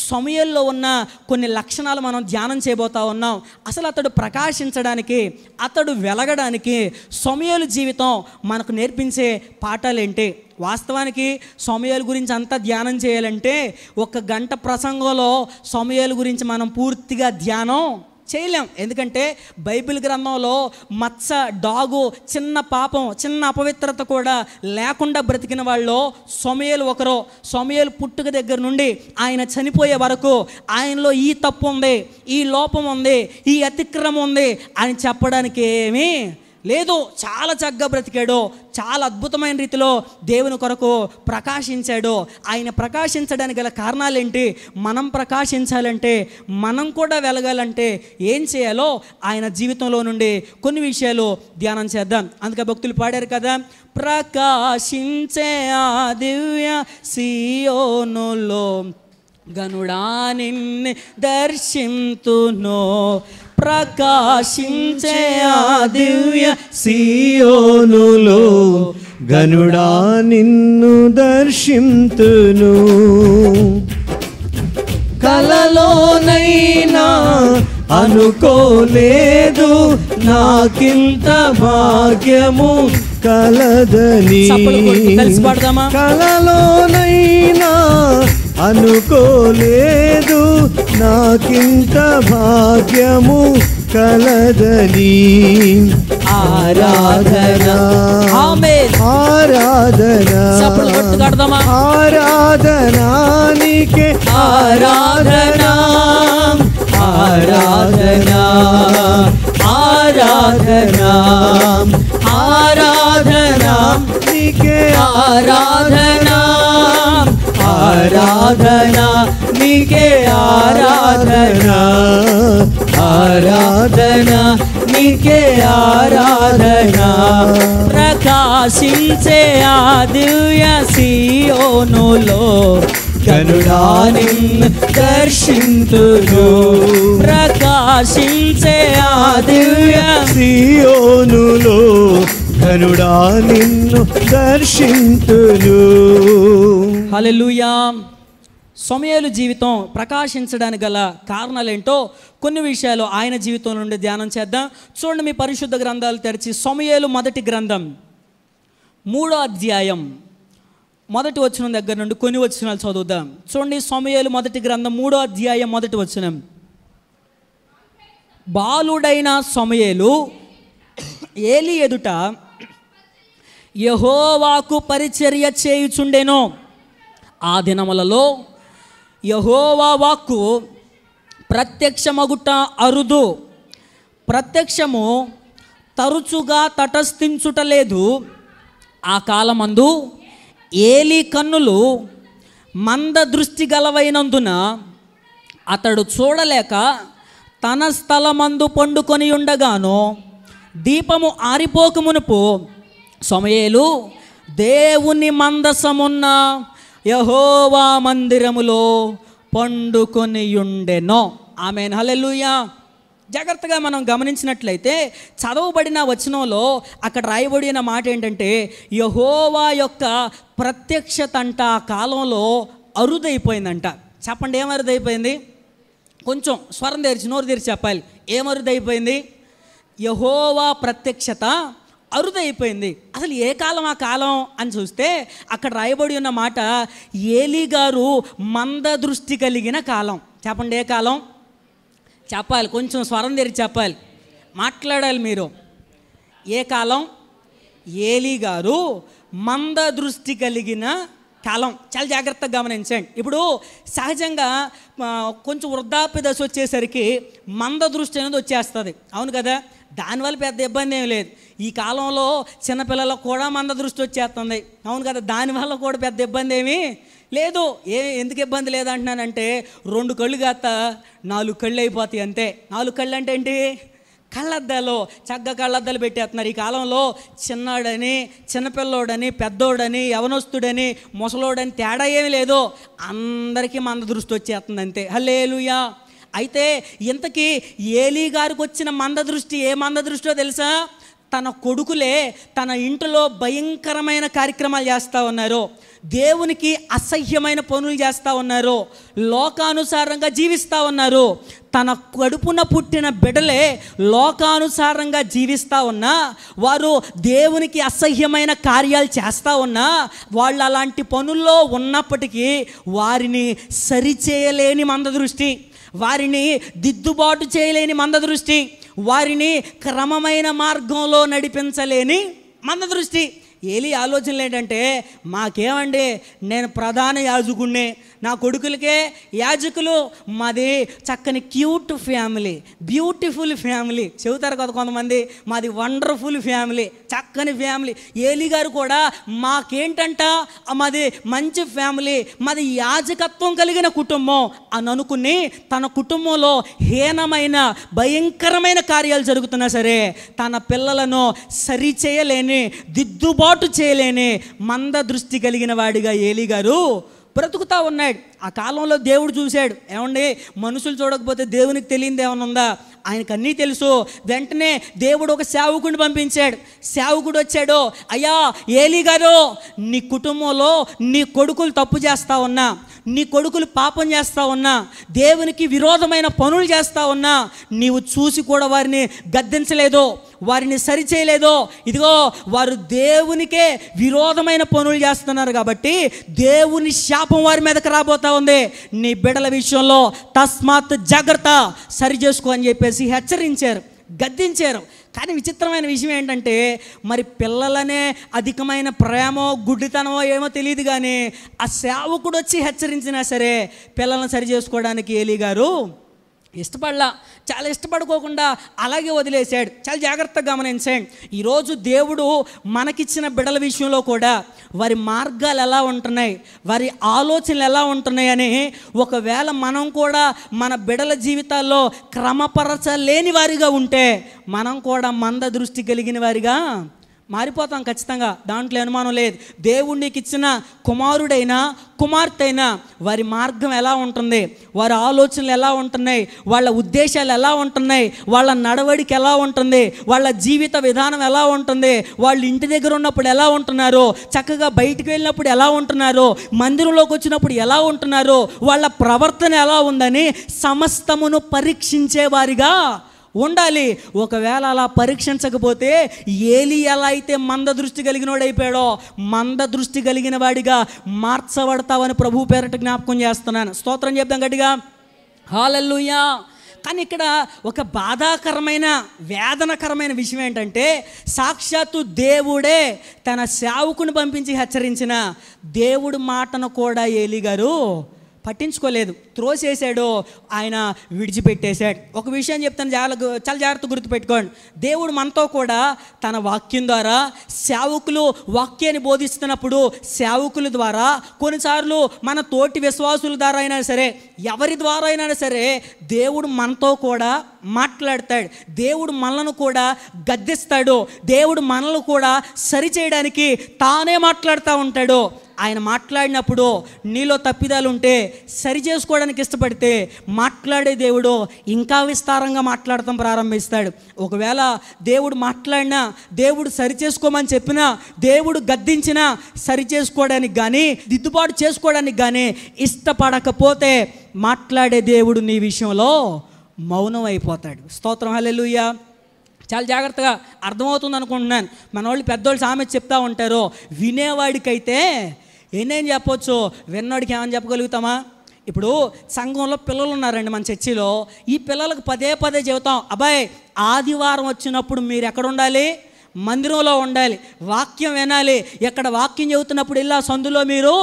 సమూయేలులో ఉన్న కొన్ని లక్షణాలు మనం ధ్యానం చేయబోతా ఉన్నాం. అసలు అతడు ప్రకాశించడానికి, అతడు వెలగడానికి సమూయేలు జీవితం మనకు నేర్పించే పాఠాలు ఏంటి? వాస్తవానికి సమూయేలు గురించి అంతా ధ్యానం చేయాలంటే 1 గంట ప్రసంగంలో సమూయేలు గురించి మనం పూర్తిగా ధ్యానం చేయలేం. ఎందుకంటే బైబిల్ గ్రంథంలో మచ్చ, డాగు, చిన్న పాపం, చిన్న అపవిత్రత కూడా లేకుండా బ్రతికిన వాళ్ళు సమూయేలు ఒకరు. సమూయేలు పుట్టుక దగ్గర నుండి ఆయన చనిపోయే వరకు ఆయనలో ఈ తప్పు ఉంది, ఈ లోపం ఉంది, ఈ అతిక్రమం ఉంది అని చెప్పడానికి ఏమీ లేదు. చాలా చక్కగా బ్రతికాడు, చాలా అద్భుతమైన రీతిలో దేవుని కొరకు ప్రకాశించాడు. ఆయన ప్రకాశించడానికి గల కారణాలు ఏంటి? మనం ప్రకాశించాలంటే, మనం కూడా వెలగాలంటే ఏం చేయాలో ఆయన జీవితంలో నుండి కొన్ని విషయాలు ధ్యానం చేద్దాం. అందుకే భక్తులు పాడారు కదా, ప్రకాశించే ఆ దివ్య సియోనులో గనుడా నిన్ను దర్శింతును. ప్రకాశించే ఆ దివ్య సియోనులో గనుడా నిన్ను దర్శింతును. కలలోనైనా అనుకోలేదు నాకింత భాగ్యము కలదని. కలలోనైనా అనుకోలేదు నాకింత భాగ్యము కలదని. ఆరాధన ఆరాధన ఆరాధన నీకే ఆరాధన ఆరాధన ఆరాధన ఆరాధన నీకే ఆరాధన ఆరాధన నీకే ఆరాధన ఆరాధన నీకే ఆరాధన. ప్రకాశించే ఆ దివ్య సియోనులో గనుడా నిన్ను దర్శింతును. ప్రకాశించే ఆ దివ్య సియోనులో గనుడా నిన్ను దర్శింతును. హల్లెలూయా. సమూయేలు జీవితం ప్రకాశించడానికి గల కారణాలేంటో కొన్ని విషయాలు ఆయన జీవితం నుండి ధ్యానం చేద్దాం. చూడండి, మీ పరిశుద్ధ గ్రంథాలు తెరిచి సమూయేలు మొదటి గ్రంథం 3వ అధ్యాయం 1వ వచనం దగ్గర నుండి కొన్ని వచనాలు చదువుదాం. చూడండి, సమూయేలు మొదటి గ్రంథం 3వ అధ్యాయం 1వ వచనం. బాలుడైన సమూయేలు ఏలీ ఎదుట యెహోవాకు పరిచర్య చేయుచుండెను. ఆ దినములలో యెహోవా వాక్కు ప్రత్యక్షమగుట అరుదు, ప్రత్యక్షము తరచుగా తటస్థించుటలేదు. ఆ కాలమందు ఏలీ కన్నులు మంద దృష్టి గలవైనందున అతడు చూడలేక తన స్థలమందు పండుకొని ఉండగాను దీపము ఆరిపోకమునుపు సమూయేలు దేవుని మందసమున్న యెహోవా మందిరములో పండుకొని ఉండెను. ఆమేన్, హల్లెలూయా. జాగ్రత్తగా మనం గమనించినట్లయితే చదవబడిన వచనంలో అక్కడ రాయబడిన మాట ఏంటంటే యెహోవా యొక్క ప్రత్యక్షత అంట ఆ కాలంలో అరుదైపోయిందంట. చెప్పండి, ఏం అరుదైపోయింది? కొంచెం స్వరం తెరిచి నోరు తెరిచి చెప్పాలి. ఏం అరుదైపోయింది? యెహోవా ప్రత్యక్షత అరుదైపోయింది. అసలు ఏ కాలం ఆ కాలం అని చూస్తే అక్కడ రాయబడి ఉన్న మాట ఏలీ గారు మంద దృష్టి కలిగిన కాలం. చెప్పండి, ఏ కాలం? చెప్పాలి, కొంచెం స్వరం తెరిచి చెప్పాలి, మాట్లాడాలి మీరు. ఏ కాలం? ఏలీ గారు మంద దృష్టి కలిగిన కాలం. చాలా జాగ్రత్తగా గమనించండి. ఇప్పుడు సహజంగా కొంచెం వృద్ధాప్య దశ వచ్చేసరికి మంద దృష్టి అనేది వచ్చేస్తుంది, అవును కదా? దానివల్ల పెద్ద ఇబ్బంది ఏమి లేదు. ఈ కాలంలో చిన్నపిల్లలకు కూడా మంద దృష్టి వచ్చేస్తుంది, అవును కదా? దానివల్ల కూడా పెద్ద ఇబ్బంది ఏమీ లేదు. ఎందుకు ఇబ్బంది లేదంటున్నానంటే 2 కళ్ళు కాస్త 4 కళ్ళు అయిపోతాయి అంతే. 4 కళ్ళు అంటే ఏంటి? కళ్ళద్దాలు, చక్కగా కళ్ళద్దాలు పెట్టేస్తున్నారు ఈ కాలంలో. చిన్నాడని, చిన్నపిల్లోడని, పెద్దోడని, యవనస్తుడని, ముసలోడని తేడా ఏమీ లేదు, అందరికీ మంద దృష్టి వచ్చేస్తుంది అంతే. హల్లెలూయా. అయితే ఇంతకీ ఏలీ గారికి వచ్చిన మంద దృష్టి ఏ మంద దృష్టో తెలుసా? తన కొడుకులే తన ఇంటిలో భయంకరమైన కార్యక్రమాలు చేస్తూ ఉన్నారు, దేవునికి అసహ్యమైన పనులు చేస్తూ ఉన్నారు, లోకానుసారంగా జీవిస్తూ ఉన్నారు. తన కడుపున పుట్టిన బిడ్డలే లోకానుసారంగా జీవిస్తూ ఉన్నా, వారు దేవునికి అసహ్యమైన కార్యాలు చేస్తూ ఉన్నా, వాళ్ళు అలాంటి పనుల్లో ఉన్నప్పటికీ వారిని సరిచేయలేని మందదృష్టి, వారిని దిద్దుబాటు చేయలేని మందదృష్టి, వారిని క్రమమైన మార్గంలో నడిపించలేని మందదృష్టి. ఏలీ ఆలోచనలు ఏంటంటే, మాకేమండి, నేను ప్రధాన యాజకుడిని, నా కొడుకులకే యాజకులు, మాది చక్కని క్యూట్ ఫ్యామిలీ, బ్యూటిఫుల్ ఫ్యామిలీ చెబుతారు కదా కొంతమంది, మాది వండర్ఫుల్ ఫ్యామిలీ, చక్కని ఫ్యామిలీ. ఏలీ గారు కూడా మాకేంటంట, మాది మంచి ఫ్యామిలీ, మాది యాజకత్వం కలిగిన కుటుంబం అని అనుకుని తన కుటుంబంలో హీనమైన భయంకరమైన కార్యాలు జరుగుతున్నా సరే తన పిల్లలను సరిచేయలేని, దిద్దుబాటు చేయలేని మంద దృష్టి కలిగిన వాడిగా ఏలీ గారు బ్రతుకుతా ఉన్నాడు. ఆ కాలంలో దేవుడు చూశాడు, ఏమండి మనుషులు చూడకపోతే దేవునికి తెలియదు ఏమన్నా ఉందా, ఆయనకు అన్నీ తెలుసు. వెంటనే దేవుడు ఒక సేవకుడిని పంపించాడు. సేవకుడు వచ్చాడు, అయ్యా ఏలీ గారు, నీ కుటుంబంలో నీ కొడుకులు తప్పు చేస్తూ ఉన్నా, నీ కొడుకులు పాపం చేస్తూ ఉన్నా, దేవునికి విరోధమైన పనులు చేస్తూ ఉన్నా, నీవు చూసి కూడా వారిని గద్దించలేదు, వారిని సరిచేయలేదు. ఇదిగో వారు దేవునికే విరోధమైన పనులు చేస్తున్నారు కాబట్టి దేవుని శాపం వారి మీదకి రాబోతా ఉంది. నీ బిడ్డల విషయంలో తస్మాత్ జాగ్రత్త, సరి చేసుకో అని చెప్పేసి హెచ్చరించారు, గద్దించారు. కానీ విచిత్రమైన విషయం ఏంటంటే, మరి పిల్లలనే అధికమైన ప్రేమో గుడ్డితనమో ఏమో తెలియదు, కానీ ఆ సేవకుడు వచ్చి హెచ్చరించినా సరే పిల్లలను సరి చేసుకోవడానికి ఏలీ గారు ఇష్టపడలా. చాలా ఇష్టపడుకోకుండా అలాగే వదిలేశాడు. చాలా జాగ్రత్తగా గమనించండి. ఈరోజు దేవుడు మనకిచ్చిన బిడ్డల విషయంలో కూడా వారి మార్గాలు ఎలా ఉంటున్నాయి, వారి ఆలోచనలు ఎలా ఉంటున్నాయి అని ఒకవేళ మనం కూడా మన బిడ్డల జీవితాల్లో క్రమపరచలేని వారిగా ఉంటే మనం కూడా మంద దృష్టి కలిగిన వారిగా మారిపోతాం ఖచ్చితంగా, దాంట్లో అనుమానం లేదు. దేవుడు నీకు ఇచ్చిన కుమారుడైనా కుమార్తె అయినా వారి మార్గం ఎలా ఉంటుంది, వారి ఆలోచనలు ఎలా ఉంటున్నాయి, వాళ్ళ ఉద్దేశాలు ఎలా ఉంటున్నాయి, వాళ్ళ నడవడికి ఎలా ఉంటుంది, వాళ్ళ జీవిత విధానం ఎలా ఉంటుంది, వాళ్ళు ఇంటి దగ్గర ఉన్నప్పుడు ఎలా ఉంటున్నారు, చక్కగా బయటికి వెళ్ళినప్పుడు ఎలా ఉంటున్నారు, మందిరంలోకి వచ్చినప్పుడు ఎలా ఉంటున్నారు, వాళ్ళ ప్రవర్తన ఎలా ఉందని సమస్తమును పరీక్షించేవారిగా ఉండాలి. ఒకవేళ అలా పరీక్షించకపోతే ఏలీ ఎలా అయితే మంద దృష్టి కలిగినోడైపోయాడో మంద దృష్టి కలిగిన వాడిగా మార్చబడతావని ప్రభు పేరట జ్ఞాపకం చేస్తున్నాను. స్తోత్రం చెప్దాం గట్టిగా, హల్లెలూయా. కానీ ఇక్కడ ఒక బాధాకరమైన వేదనకరమైన విషయం ఏంటంటే, సాక్షాత్తు దేవుడే తన సేవకుని పంపించి హెచ్చరించిన దేవుడి మాటను కూడా ఏలీ గారు పట్టించుకోలేదు, త్రోసేసాడు, ఆయన విడిచిపెట్టేశాడు. ఒక విషయం చెప్తాను, చాలా జాగ్రత్త గుర్తుపెట్టుకోండి. దేవుడు మనతో కూడా తన వాక్యం ద్వారా, సేవకులు వాక్యాన్ని బోధిస్తున్నప్పుడు సేవకుల ద్వారా, కొన్నిసార్లు మన తోటి విశ్వాసుల ద్వారా అయినా సరే, ఎవరి ద్వారా అయినా సరే దేవుడు మనతో కూడా మాట్లాడతాడు. దేవుడు మనలను కూడా గద్దిస్తాడు. దేవుడు మనల్ని కూడా సరిచేయడానికి తానే మాట్లాడుతూ ఉంటాడు. ఆయన మాట్లాడినప్పుడు నీలో తప్పిదాలు ఉంటే సరి చేసుకోవడానికి ఇష్టపడితే మాట్లాడే దేవుడు ఇంకా విస్తారంగా మాట్లాడటం ప్రారంభిస్తాడు. ఒకవేళ దేవుడు మాట్లాడినా, దేవుడు సరి చేసుకోమని చెప్పినా, దేవుడు గద్దించినా సరి చేసుకోవడానికి కానీ దిద్దుబాటు చేసుకోవడానికి కానీ ఇష్టపడకపోతే మాట్లాడే దేవుడు నీ విషయంలో మౌనం అయిపోతాడు. స్తోత్రం, హల్లెలూయా. చాలా జాగ్రత్తగా అర్థమవుతుంది అనుకుంటున్నాను. మన వాళ్ళు పెద్దోళ్ళు సామెత చెప్తా ఉంటారు, వినేవాడికైతే ఏనేం చెప్పొచ్చు, విన్నోడికి ఏమని చెప్పగలుగుతామా? ఇప్పుడు సంఘంలో పిల్లలు ఉన్నారండి మన చర్చిలో, ఈ పిల్లలకు పదే పదే చెబుతాం, అబ్బాయి ఆదివారం వచ్చినప్పుడు మీరు ఎక్కడ ఉండాలి, మందిరంలో ఉండాలి, వాక్యం వినాలి, ఎక్కడ వాక్యం చెబుతున్నప్పుడు ఇలా సందులో మీరు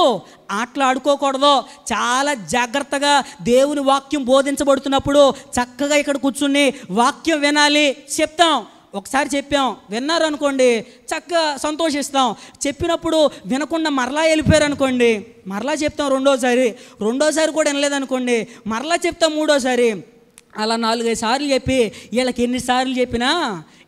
ఆటలు ఆడుకోకూడదు, చాలా జాగ్రత్తగా దేవుని వాక్యం బోధించబడుతున్నప్పుడు చక్కగా ఇక్కడ కూర్చుని వాక్యం వినాలి చెప్తాం. ఒకసారి చెప్పాం, విన్నారు అనుకోండి, చక్కగా సంతోషిస్తాం. చెప్పినప్పుడు వినకుండా మరలా వెళ్ళిపోయారు అనుకోండి, మరలా చెప్తాం. రెండోసారి కూడా వినలేదనుకోండి, మరలా చెప్తాం. మూడోసారి, అలా 4-5 సార్లు చెప్పి వీళ్ళకి ఎన్నిసార్లు చెప్పినా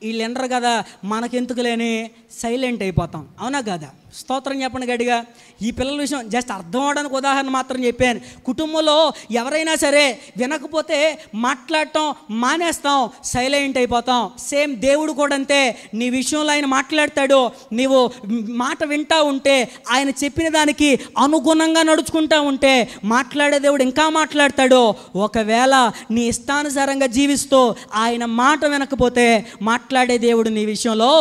వీళ్ళు వినరు కదా, మనకెందుకులేని సైలెంట్ అయిపోతాం. అవునా కదా? స్తోత్రం చెప్పండి గట్టిగా. ఈ పిల్లల విషయం జస్ట్ అర్థం అవడానికి ఉదాహరణ మాత్రం చెప్పాను. కుటుంబంలో ఎవరైనా సరే వినకపోతే మాట్లాడటం మానేస్తాం, సైలెంట్ అయిపోతాం. సేమ్ దేవుడు కూడా అంతే. నీ విషయంలో ఆయన మాట్లాడతాడు, నీవు మాట వింటూ ఉంటే, ఆయన చెప్పిన దానికి అనుగుణంగా నడుచుకుంటూ ఉంటే మాట్లాడే దేవుడు ఇంకా మాట్లాడతాడు. ఒకవేళ నీ ఇష్టానుసారంగా జీవిస్తూ ఆయన మాట వినకపోతే మాట్లాడే దేవుడు నీ విషయంలో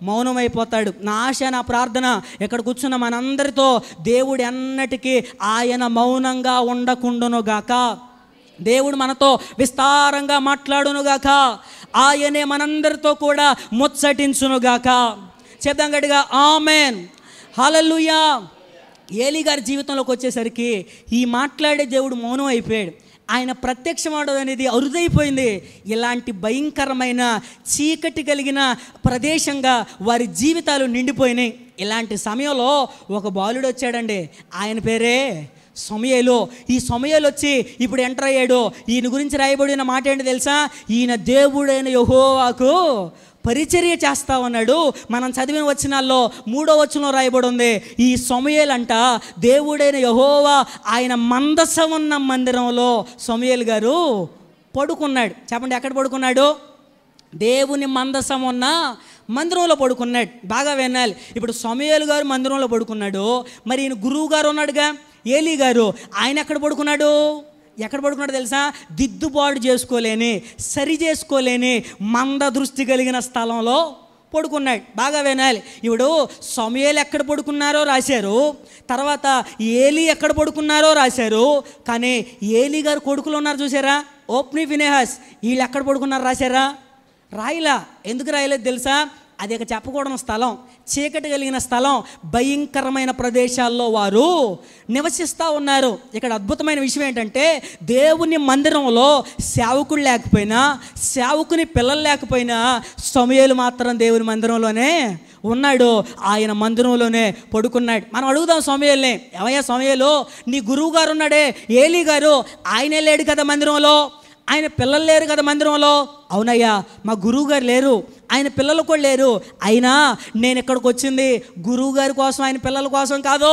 మౌనమైపోతాడు. నా ఆశ, నా ప్రార్థన ఇక్కడ కూర్చున్న మనందరితో దేవుడు ఎన్నటికీ ఆయన మౌనంగా ఉండకుండునుగాక. దేవుడు మనతో విస్తారంగా మాట్లాడునుగాక. ఆయనే మనందరితో కూడా ముచ్చటించునుగాక. చెప్దాం గట్టిగా ఆమేన్, హల్లెలూయా. ఏలీ గారి జీవితంలోకి వచ్చేసరికి ఈ మాట్లాడే దేవుడు మౌనం అయిపోయాడు. ఆయన ప్రత్యక్షమవడం అనేది అరుదైపోయింది. ఇలాంటి భయంకరమైన చీకటి కలిగిన ప్రదేశంగా వారి జీవితాలు నిండిపోయినాయి. ఇలాంటి సమయంలో ఒక బాలుడు వచ్చాడండి. ఆయన పేరే సమూయేలు. ఈ సమూయేలు వచ్చి ఇప్పుడు ఎంటర్ అయ్యాడు. ఈయన గురించి రాయబడిన మాట ఏంటి తెలుసా? ఈయన దేవుడైన యెహోవాకు పరిచర్య చేస్తా ఉన్నాడు. మనం చదివిన వచనాల్లో 3వ వచనంలో రాయబడి ఉంది, ఈ సమూయేలు అంట దేవుడైన యెహోవా ఆయన మందసం ఉన్న మందిరంలో సమూయేలు గారు పడుకున్నాడు. చెప్పండి, ఎక్కడ పడుకున్నాడు? దేవుని మందసం ఉన్న మందిరంలో పడుకున్నాడు. బాగా వినాలి. ఇప్పుడు సమూయేలు గారు మందిరంలో పడుకున్నాడు. మరి ఈయన గురువు గారు ఉన్నాడుగా, ఏలీ గారు, ఆయన ఎక్కడ పడుకున్నాడు? ఎక్కడ పడుకున్నాడు తెలుసా? దిద్దుబాటు చేసుకోలేని, సరి చేసుకోలేని మంద దృష్టి కలిగిన స్థలంలో పడుకున్నాడు. బాగా వినాలి. ఇప్పుడు సమూయేలు ఎక్కడ పడుకున్నారో రాశారు, తర్వాత ఏలీ ఎక్కడ పడుకున్నారో రాశారు. కానీ ఏలీ గారు కొడుకులు ఉన్నారు చూసారా, ఓప్ని, ఫినెహాస్, వీళ్ళు ఎక్కడ పడుకున్నారు రాశారా? రాయిలా. ఎందుకు రాయలేదు తెలుసా? అది ఇక చెప్పకూడని స్థలం, చీకటి కలిగిన స్థలం, భయంకరమైన ప్రదేశాల్లో వారు నివసిస్తూ ఉన్నారు. ఇక్కడ అద్భుతమైన విషయం ఏంటంటే, దేవుని మందిరంలో సేవకుడు లేకపోయినా, సేవకుని పిల్లలు లేకపోయినా, సమూయేలు మాత్రం దేవుని మందిరంలోనే ఉన్నాడు. ఆయన మందిరంలోనే పడుకున్నాడు. మనం అడుగుదాం సమూయేలుని, ఏమయ్యా సమూయేలు, నీ గురువు గారు ఉన్నాడే ఏలీ గారు, ఆయనే లేడు కదా మందిరంలో, ఆయన పిల్లలు లేరు కదా మందిరంలో. అవునయ్యా, మా గురువు గారు లేరు, ఆయన పిల్లలు కూడా లేరు. అయినా నేను ఇక్కడికి వచ్చింది గురువు గారి కోసం, ఆయన పిల్లల కోసం కాదు.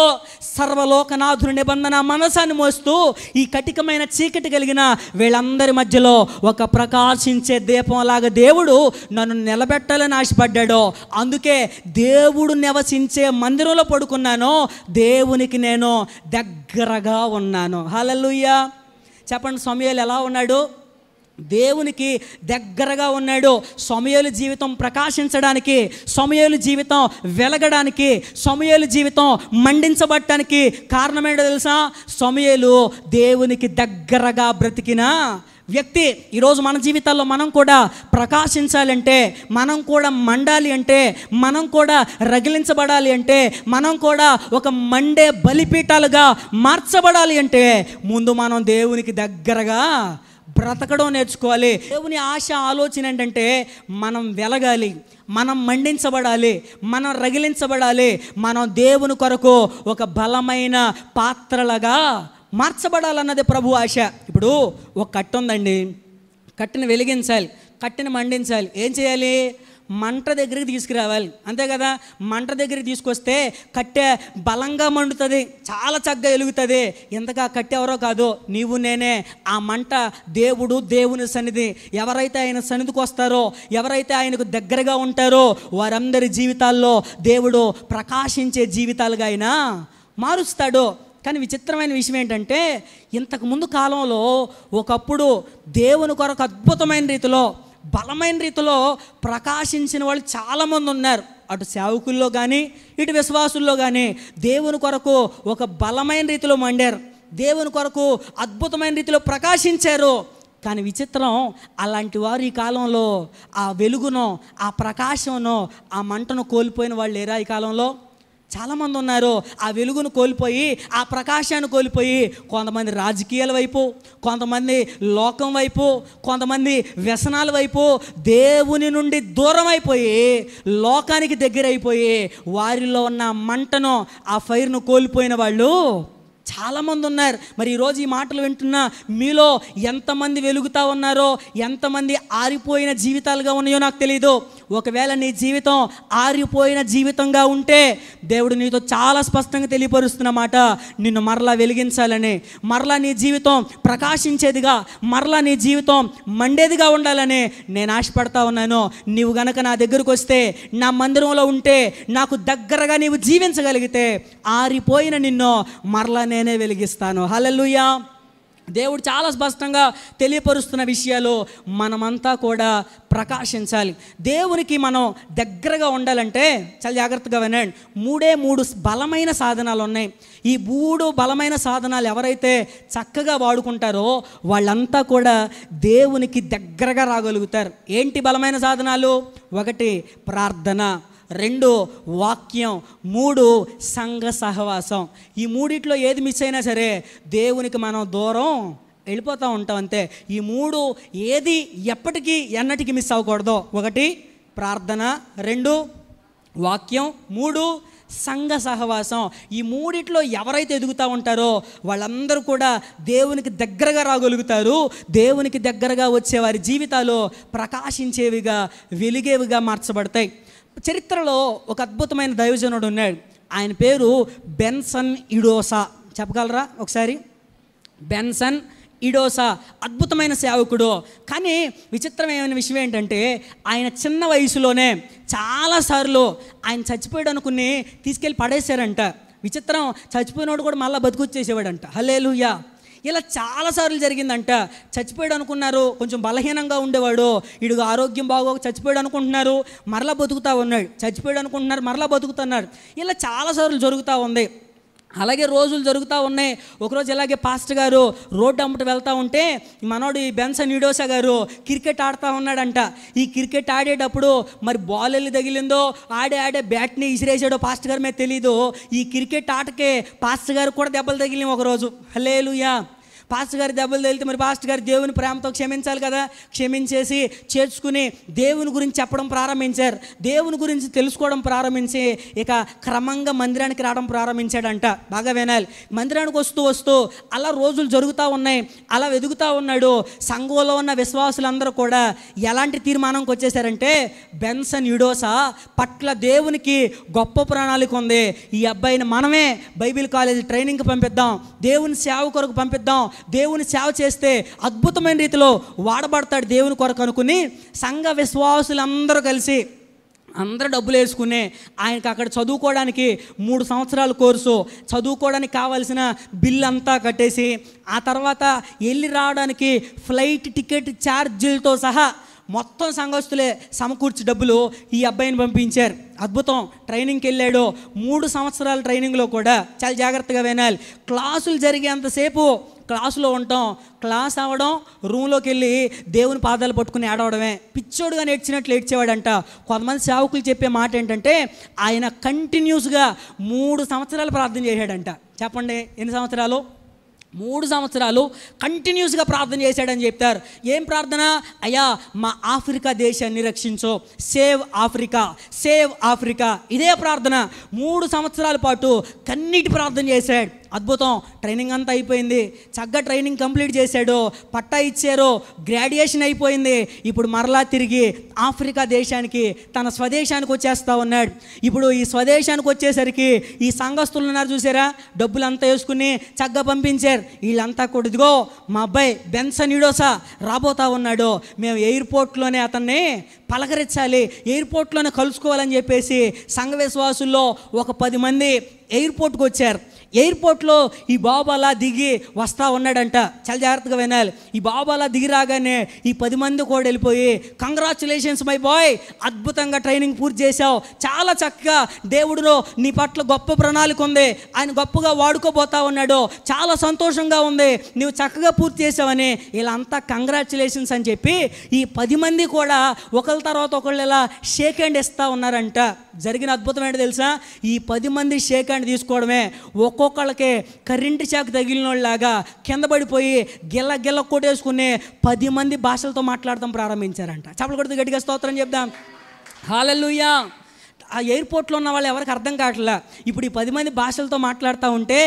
సర్వలోకనాథుని నిబంధన మనసాన్ని మోస్తూ ఈ కటికమైన చీకటి కలిగిన వీళ్ళందరి మధ్యలో ఒక ప్రకాశించే దీపంలాగా దేవుడు నన్ను నిలబెట్టాలని ఆశపడ్డాడు. అందుకే దేవుడు నివసించే మందిరంలో పడుకున్నాను, దేవునికి నేను దగ్గరగా ఉన్నాను. హల్లెలూయా. చెప్పండి, సమూయేలు ఎలా ఉన్నాడు? దేవునికి దగ్గరగా ఉన్నాడు. సమూయేలు జీవితం ప్రకాశించడానికి, సమూయేలు జీవితం వెలగడానికి, సమూయేలు జీవితం మండించబడటానికి కారణం ఏంటో తెలుసా? సమూయేలు దేవునికి దగ్గరగా బ్రతికిన వ్యక్తి. ఈరోజు మన జీవితాల్లో మనం కూడా ప్రకాశించాలంటే, మనం కూడా మండాలి అంటే, మనం కూడా రగిలించబడాలి అంటే, మనం కూడా ఒక మండే బలిపీఠాలుగా మార్చబడాలి అంటే, ముందు మనం దేవునికి దగ్గరగా బ్రతకడం నేర్చుకోవాలి. దేవుని ఆశ, ఆలోచన ఏంటంటే మనం వెలగాలి, మనం మండించబడాలి, మనం రగిలించబడాలి, మనం దేవుని కొరకు ఒక బలమైన పాత్రలుగా మార్చబడాలన్నది ప్రభు ఆశ. ఇప్పుడు ఒక కట్ట ఉందండి, కట్టెని వెలిగించాలి, కట్టెని మండించాలి. ఏం చేయాలి? మంట దగ్గరికి తీసుకురావాలి, అంతే కదా? మంట దగ్గరికి తీసుకొస్తే కట్టె బలంగా మండుతుంది, చాలా చక్కగా వెలుగుతుంది. ఎంతగా కట్టె ఎవరో కాదు, నీవు నేనే. ఆ మంట దేవుడు, దేవుని సన్నిధి. ఎవరైతే ఆయన సన్నిధికి వస్తారో, ఎవరైతే ఆయనకు దగ్గరగా ఉంటారో వారందరి జీవితాల్లో దేవుడు ప్రకాశించే జీవితాలుగా ఆయన మారుస్తాడు. కానీ విచిత్రమైన విషయం ఏంటంటే, ఇంతకుముందు కాలంలో ఒకప్పుడు దేవుని కొరకు అద్భుతమైన రీతిలో, బలమైన రీతిలో ప్రకాశించిన వాళ్ళు చాలామంది ఉన్నారు. అటు సేవకుల్లో కానీ, ఇటు విశ్వాసుల్లో కానీ దేవుని కొరకు ఒక బలమైన రీతిలో మండారు, దేవుని కొరకు అద్భుతమైన రీతిలో ప్రకాశించారు. కానీ విచిత్రం, అలాంటి వారు ఈ కాలంలో ఆ వెలుగును, ఆ ప్రకాశంను, ఆ మంటను కోల్పోయిన వాళ్ళు లేరా? ఈ కాలంలో చాలామంది ఉన్నారు. ఆ వెలుగును కోల్పోయి, ఆ ప్రకాశాన్ని కోల్పోయి కొంతమంది రాజకీయాల వైపు, కొంతమంది లోకం వైపు, కొంతమంది వ్యసనాల వైపు, దేవుని నుండి దూరం అయిపోయి లోకానికి దగ్గర అయిపోయి వారిలో ఉన్న మంటను, ఆ ఫైర్ను కోల్పోయిన వాళ్ళు చాలామంది ఉన్నారు. మరి ఈరోజు ఈ మాటలు వింటున్న మీలో ఎంతమంది వెలుగుతూ ఉన్నారో, ఎంతమంది ఆరిపోయిన జీవితాలుగా ఉన్నాయో నాకు తెలియదు. ఒకవేళ నీ జీవితం ఆరిపోయిన జీవితంగా ఉంటే దేవుడు నీతో చాలా స్పష్టంగా తెలియపరుస్తున్నమాట, నిన్ను మరలా వెలిగించాలని, మరలా నీ జీవితం ప్రకాశించేదిగా, మరలా నీ జీవితం మండేదిగా ఉండాలని నేను ఆశపడతా ఉన్నాను. నీవు గనక నా దగ్గరకు వస్తే, నా మందిరంలో ఉంటే, నాకు దగ్గరగా నీవు జీవించగలిగితే ఆరిపోయిన నిన్ను మరలా నేనే వెలిగిస్తాను. హల్లెలూయా. దేవుడు చాలా స్పష్టంగా తెలియపరుస్తున్న విషయాలు మనమంతా కూడా ప్రకాశించాలి. దేవునికి మనం దగ్గరగా ఉండాలంటే చాలా జాగ్రత్తగా వినండి. మూడు బలమైన సాధనాలు ఉన్నాయి. ఈ 3 బలమైన సాధనాలు ఎవరైతే చక్కగా వాడుకుంటారో వాళ్ళంతా కూడా దేవునికి దగ్గరగా రాగలుగుతారు. ఏంటి బలమైన సాధనాలు? 1 ప్రార్థన, 2 వాక్యం, 3 సంఘ సహవాసం. ఈ మూడిట్లో ఏది మిస్ అయినా సరే దేవునికి మనం దూరం వెళ్ళిపోతూ ఉంటాం అంతే. ఈ 3 ఏది ఎప్పటికీ ఎన్నటికీ మిస్ అవ్వకూడదు. 1 ప్రార్థన, 2 వాక్యం, 3 సంఘ సహవాసం. ఈ మూడిట్లో ఎవరైతే ఎదుగుతూ ఉంటారో వాళ్ళందరూ కూడా దేవునికి దగ్గరగా రాగలుగుతారు. దేవునికి దగ్గరగా వచ్చే వారి జీవితాలు ప్రకాశించేవిగా, వెలిగేవిగా మార్చబడతాయి. చరిత్రలో ఒక అద్భుతమైన దైవజనుడు ఉన్నాడు. ఆయన పేరు బెన్సన్ ఇడోసా. చెప్పగలరా ఒకసారి? బెన్సన్ ఇడోసా అద్భుతమైన సేవకుడు. కానీ విచిత్రమైన విషయం ఏంటంటే ఆయన చిన్న వయసులోనే చాలాసార్లు ఆయన చచ్చిపోయాడు అనుకుని తీసుకెళ్ళి పడేశారంట. విచిత్రం, చచ్చిపోయినోడు కూడా మళ్ళీ బతుకొచ్చేసేవాడంట. హల్లెలూయా. ఇలా చాలాసార్లు జరిగిందంట. చచ్చిపోయాడు అనుకున్నారు, కొంచెం బలహీనంగా ఉండేవాడు, ఇడుగు ఆరోగ్యం బాగోక చచ్చిపోయాడు అనుకుంటున్నారు, మరలా బతుకుతూ ఉన్నాడు. చచ్చిపోయాడు అనుకుంటున్నారు, మరలా బతుకుతున్నాడు. ఇలా చాలాసార్లు జరుగుతూ ఉంది. అలాగే రోజులు జరుగుతూ ఉన్నాయి. ఒకరోజు ఇలాగే పాస్టర్ గారు రోడ్డు అమ్మట వెళ్తూ ఉంటే మనోడు ఈ బెన్సన్ ఇడోసా గారు క్రికెట్ ఆడుతూ ఉన్నాడంట. ఈ క్రికెట్ ఆడేటప్పుడు మరి బాల్ వెళ్ళి తగిలిందో, ఆడే బ్యాట్ని ఇసిరేసాడో పాస్టర్ గారి మీద తెలీదు. ఈ క్రికెట్ ఆటకే పాస్టర్ గారు కూడా దెబ్బలు తగిలినాయి ఒకరోజు. హల్లెలూయా. పాస్టర్ గారి దెబ్బలు తగిలితే మరి పాస్టర్ గారు దేవుని ప్రేమతో క్షమించాలి కదా. క్షమించేసి చేర్చుకుని దేవుని గురించి చెప్పడం ప్రారంభించారు. దేవుని గురించి తెలుసుకోవడం ప్రారంభించి ఇక క్రమంగా మందిరానికి రావడం ప్రారంభించాడంట. బాగా వినాలి. మందిరానికి వస్తూ అలా రోజులు జరుగుతూ ఉన్నాయి. అలా వెతుకుతూ ఉన్నాడు. సంఘంలో ఉన్న విశ్వాసులందరూ కూడా ఎలాంటి తీర్మానంకి వచ్చేసారంటే బెన్సన్ ఇడోసా పట్ల దేవునికి గొప్ప ప్రణాళిక ఉంది. ఈ అబ్బాయిని మనమే బైబిల్ కాలేజీ ట్రైనింగ్కి పంపిద్దాం, దేవుని సేవ కొరకు పంపిద్దాం, దేవుని సేవ చేస్తే అద్భుతమైన రీతిలో వాడబడతాడు దేవుని కొరకు అనుకుని సంఘ విశ్వాసులందరూ కలిసి అందరూ డబ్బులు వేసుకుని ఆయనకి అక్కడ చదువుకోవడానికి 3 సంవత్సరాల కోర్సు, చదువుకోవడానికి కావాల్సిన బిల్ అంతా కట్టేసి ఆ తర్వాత వెళ్ళి రావడానికి ఫ్లైట్ టికెట్ ఛార్జీలతో సహా మొత్తం సంఘస్థులే సమకూర్చి డబ్బులు ఈ అబ్బాయిని పంపించారు. అద్భుతం. ట్రైనింగ్కి వెళ్ళాడు. 3 సంవత్సరాల ట్రైనింగ్లో కూడా చాలా జాగ్రత్తగా వినాలి. క్లాసులు జరిగేంతసేపు క్లాసులో ఉంటాం, క్లాస్ అవ్వడం, రూమ్లోకి వెళ్ళి దేవుని పాదాలు పట్టుకుని ఏడవడమే. పిచ్చోడుగా నేర్చినట్లు ఏడ్చేవాడంట. కొంతమంది సేవకులు చెప్పే మాట ఏంటంటే ఆయన కంటిన్యూస్గా 3 సంవత్సరాలు ప్రార్థన చేశాడంట. చెప్పండి, ఎన్ని సంవత్సరాలు? 3 సంవత్సరాలు కంటిన్యూస్గా ప్రార్థన చేశాడని చెప్తారు. ఏం ప్రార్థన? అయ్యా మా ఆఫ్రికా దేశాన్ని రక్షించు, సేవ్ ఆఫ్రికా, సేవ్ ఆఫ్రికా. ఇదే ప్రార్థన 3 సంవత్సరాల పాటు కన్నీటి ప్రార్థన చేశాడు. అద్భుతం. ట్రైనింగ్ అంతా అయిపోయింది. చక్కగా ట్రైనింగ్ కంప్లీట్ చేశాడు. పట్టా ఇచ్చారు. గ్రాడ్యుయేషన్ అయిపోయింది. ఇప్పుడు మరలా తిరిగి ఆఫ్రికా దేశానికి, తన స్వదేశానికి వచ్చేస్తూ ఉన్నాడు. ఇప్పుడు ఈ స్వదేశానికి వచ్చేసరికి ఈ సంఘస్థులు ఉన్నారు చూసారా, డబ్బులంతా వేసుకుని చక్కగా పంపించారు. వీళ్ళంతా కూడా ఇదిగో మా అబ్బాయి బెన్సన్ ఇడోసా రాబోతా ఉన్నాడు, మేము ఎయిర్పోర్ట్లోనే అతన్ని పలకరించాలి, ఎయిర్పోర్ట్లోనే కలుసుకోవాలని చెప్పేసి సంఘ విశ్వాసుల్లో ఒక 10 మంది ఎయిర్పోర్ట్కి వచ్చారు. ఎయిర్పోర్ట్లో ఈ బాబు అలా దిగి వస్తూ ఉన్నాడంట. చాలా జాగ్రత్తగా వినాలి. ఈ బాబు అలా దిగి రాగానే ఈ 10 మంది కూడా వెళ్ళిపోయి కంగ్రాచులేషన్స్ మై బాయ్, అద్భుతంగా ట్రైనింగ్ పూర్తి చేశావు, చాలా చక్కగా దేవుడిలో నీ పట్ల గొప్ప ప్రణాళిక ఉంది, ఆయన గొప్పగా వాడుకోబోతా ఉన్నాడు, చాలా సంతోషంగా ఉంది, నువ్వు చక్కగా పూర్తి చేసావని ఇలా అంతా కంగ్రాచులేషన్స్ అని చెప్పి ఈ 10 మంది కూడా ఒకళ్ళ తర్వాత ఒకళ్ళు ఇలా షేక్ హ్యాండ్ ఇస్తూ ఉన్నారంట. జరిగిన అద్భుతం ఏంటో తెలుసా? ఈ 10 మంది షేక్ హ్యాండ్ తీసుకోవడమే ఒక్కొక్కళ్ళకి కరెంటు షాక్ తగిలిన వాళ్ళలాగా కింద పడిపోయి గిల్ల కొట్టేసుకుని 10 మంది భాషలతో మాట్లాడటం ప్రారంభించారంట. చప్పట్లు కొడుతూ గట్టిగా స్తోత్రం చెప్దాం. హల్లెలూయా. ఆ ఎయిర్పోర్ట్లో ఉన్న వాళ్ళు ఎవరికి అర్థం కావట్లా. ఇప్పుడు ఈ 10 మంది భాషలతో మాట్లాడుతూ ఉంటే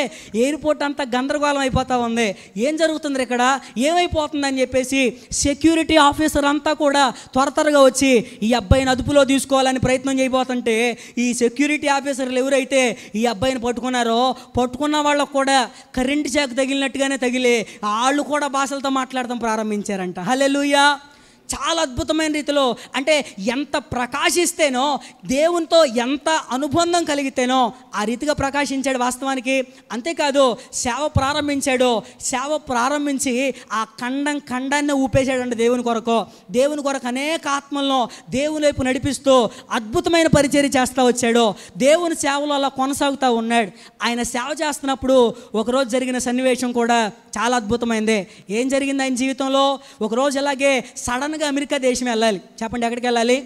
ఎయిర్పోర్ట్ అంతా గందరగోళం అయిపోతూ ఉంది. ఏం జరుగుతుంది ఇక్కడ, ఏమైపోతుందని చెప్పేసి సెక్యూరిటీ ఆఫీసర్ అంతా కూడా త్వరగా వచ్చి ఈ అబ్బాయిని అదుపులో తీసుకోవాలని ప్రయత్నం చేయబోతుంటే ఈ సెక్యూరిటీ ఆఫీసర్లు ఎవరైతే ఈ అబ్బాయిని పట్టుకున్న వాళ్ళకు కూడా కరెంటు షాక్ తగిలినట్టుగానే తగిలి వాళ్ళు కూడా భాషలతో మాట్లాడటం ప్రారంభించారంట. హల్లెలూయా. చాలా అద్భుతమైన రీతిలో, అంటే ఎంత ప్రకాశిస్తేనో, దేవునితో ఎంత అనుబంధం కలిగితేనో ఆ రీతిగా ప్రకాశించాడు వాస్తవానికి. అంతేకాదు సేవ ప్రారంభించి ఆ ఖండాన్ని ఊపేశాడంటే దేవుని కొరకు అనేక ఆత్మలను దేవుని వైపు నడిపిస్తూ అద్భుతమైన పరిచర్య చేస్తూ వచ్చాడు. దేవుని సేవలో అలా కొనసాగుతూ ఉన్నాడు. ఆయన సేవ చేస్తున్నప్పుడు ఒకరోజు జరిగిన సన్నివేశం కూడా చాలా అద్భుతమైంది. ఏం జరిగింది ఆయన జీవితంలో? ఒకరోజు అలాగే సడన్గా అమెరికా దేశం వెళ్ళాలి. చెప్పండి, ఎక్కడికి వెళ్ళాలి?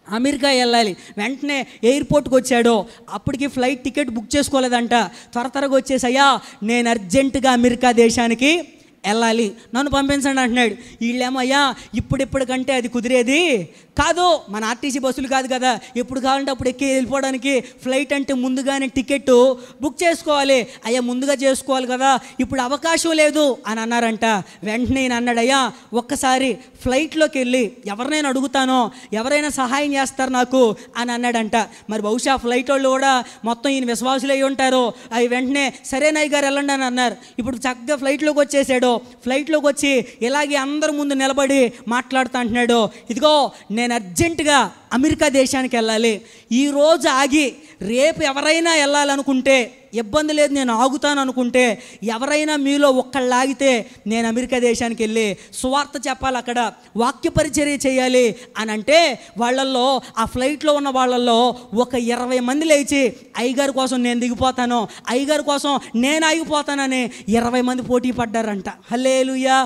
అమెరికా వెళ్ళాలి. వెంటనే ఎయిర్పోర్ట్కి వచ్చాడు. అప్పటికి ఫ్లైట్ టికెట్ బుక్ చేసుకోలేదంట. త్వరగా వచ్చేసయ్యా, నేను అర్జెంటుగా అమెరికా దేశానికి వెళ్ళాలి, నన్ను పంపించండి అంటున్నాడు. వీళ్ళేమయ్యా ఇప్పటికంటే అది కుదిరేది కాదు, మన ఆర్టీసీ బస్సులు కాదు కదా, ఎప్పుడు కావాలంటే అప్పుడు ఎక్కి వెళ్ళిపోవడానికి ఫ్లైట్ అంటే ముందుగానే టికెట్ బుక్ చేసుకోవాలి. అయ్యా ముందుగా చేసుకోవాలి కదా, ఇప్పుడు అవకాశం లేదు అని అన్నారంట. వెంటనే నేను అన్నాడయ్యా, ఒక్కసారి ఫ్లైట్లోకి వెళ్ళి ఎవరినైనా అడుగుతానో, ఎవరైనా సహాయం చేస్తారు నాకు అని అన్నాడంట. మరి బహుశా ఫ్లైట్ వాళ్ళు కూడా మొత్తం ఈయన విశ్వాసులు అయి ఉంటారు. అవి వెంటనే సరేనయ్య గారు వెళ్ళండి అని అన్నారు. ఇప్పుడు చక్కగా ఫ్లైట్లోకి వచ్చేసాడు. ఫ్లైట్లోకి వచ్చి ఇలాగే అందరి ముందు నిలబడి మాట్లాడుతూ అంటున్నాడు, ఇదిగో నేను అర్జెంటుగా అమెరికా దేశానికి వెళ్ళాలి. ఈరోజు ఆగి రేపు ఎవరైనా వెళ్ళాలనుకుంటే ఇబ్బంది లేదు, నేను ఆగుతాను అనుకుంటే, ఎవరైనా మీలో ఒక్కళ్ళు ఆగితే నేను అమెరికా దేశానికి వెళ్ళి సువార్త చెప్పాలి, అక్కడ వాక్య పరిచర్య చేయాలి అని అంటే వాళ్ళల్లో, ఆ ఫ్లైట్లో ఉన్న వాళ్ళల్లో ఒక 20 మంది లేచి అయ్యగారి కోసం నేను దిగిపోతాను, అయ్యగారి కోసం నేను ఆగిపోతానని 20 మంది పోటీ పడ్డారంట. హల్లెలూయా.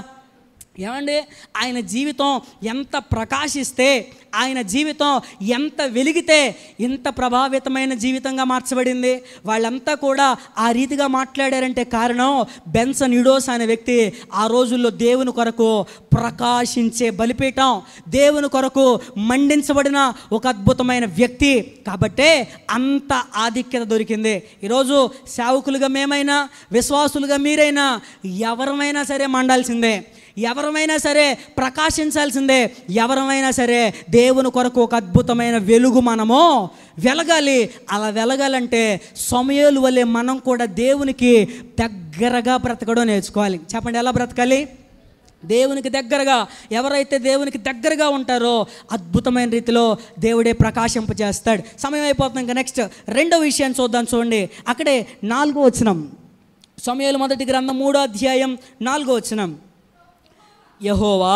ఏమండి, ఆయన జీవితం ఎంత ప్రకాశిస్తే, ఆయన జీవితం ఎంత వెలిగితే ఇంత ప్రభావితమైన జీవితంగా మార్చబడింది. వాళ్ళంతా కూడా ఆ రీతిగా మాట్లాడారంటే కారణం బెన్సన్ ఇడోస్ అనే వ్యక్తి ఆ రోజుల్లో దేవుని కొరకు ప్రకాశించే బలిపీఠం, దేవుని కొరకు మండించబడిన ఒక అద్భుతమైన వ్యక్తి. కాబట్టే అంత ఆధిక్యత దొరికింది. ఈరోజు సేవకులుగా మేమైనా, విశ్వాసులుగా మీరైనా, ఎవరమైనా సరే మండాల్సిందే, ఎవరమైనా సరే ప్రకాశించాల్సిందే, ఎవరమైనా సరే దేవుని కొరకు ఒక అద్భుతమైన వెలుగు మనము వెలగాలి. అలా వెలగాలంటే సమూయేలు వలె మనం కూడా దేవునికి దగ్గరగా బ్రతకడం నేర్చుకోవాలి. చెప్పండి, ఎలా బ్రతకాలి? దేవునికి దగ్గరగా. ఎవరైతే దేవునికి దగ్గరగా ఉంటారో అద్భుతమైన రీతిలో దేవుడే ప్రకాశింపజేస్తాడు. సమయం అయిపోతుంది. ఇంకా నెక్స్ట్ రెండో విషయాన్ని చూద్దాం. చూడండి, అక్కడే 4వ వచనం, సమూయేలు మొదటి గ్రంథం 3వ అధ్యాయం 4వ వచనం. యెహోవా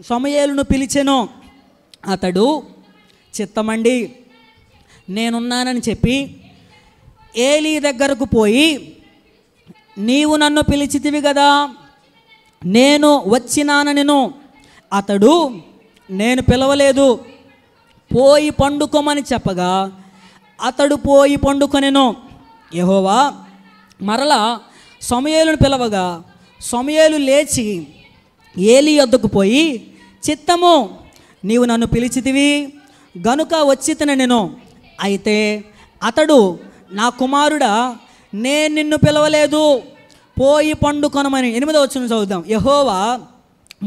సమూయేలును పిలిచెను, అతడు చిత్తమండి నేనున్నానని చెప్పి ఏలీ దగ్గరకు పోయి, నీవు నన్ను పిలిచితివి కదా, నేను వచ్చినాననిను. అతడు, నేను పిలవలేదు, పోయి పండుకోమని చెప్పగా అతడు పోయి పండుకొనెను. యెహోవా మరలా సమూయేలును పిలవగా సమూయేలు లేచి ఏలీ యొద్దకు పోయి, చిత్తము నీవు నన్ను పిలిచితివి గనుక వచ్చితినెను. అయితే అతడు, నా కుమారుడా, నేను నిన్ను పిలవలేదు, పోయి పండుకొనమని. 8వ వచనం చదువుదాం. యెహోవా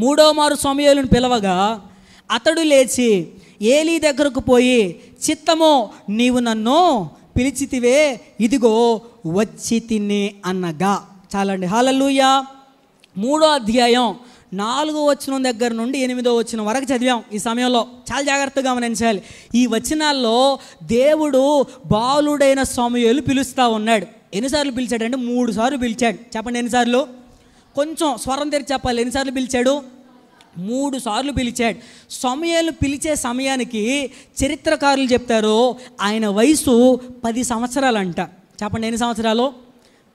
3వ మారు సమూయేలును పిలవగా అతడు లేచి ఏలీ దగ్గరకు పోయి, చిత్తము నీవు నన్ను పిలిచితివే, ఇదిగో వచ్చి తిని అనగా. చాలండి. హల్లెలూయా. 3వ అధ్యాయం 4వ వచనం దగ్గర నుండి 8వ వచనం వరకు చదివాం. ఈ సమయంలో చాలా జాగ్రత్తగా గమనించాలి. ఈ వచనాల్లో దేవుడు బాలుడైన సమూయేలు పిలుస్తూ ఉన్నాడు. ఎన్నిసార్లు పిలిచాడంటే 3 సార్లు పిలిచాడు. చెప్పండి, ఎన్నిసార్లు? కొంచెం స్వరం తెరిచి చెప్పాలి. ఎన్నిసార్లు పిలిచాడు? 3 సార్లు పిలిచాడు. సమూయేలు పిలిచే సమయానికి చరిత్రకారులు చెప్తారు ఆయన వయసు 10 సంవత్సరాలంట. చెప్పండి, ఎన్ని సంవత్సరాలు?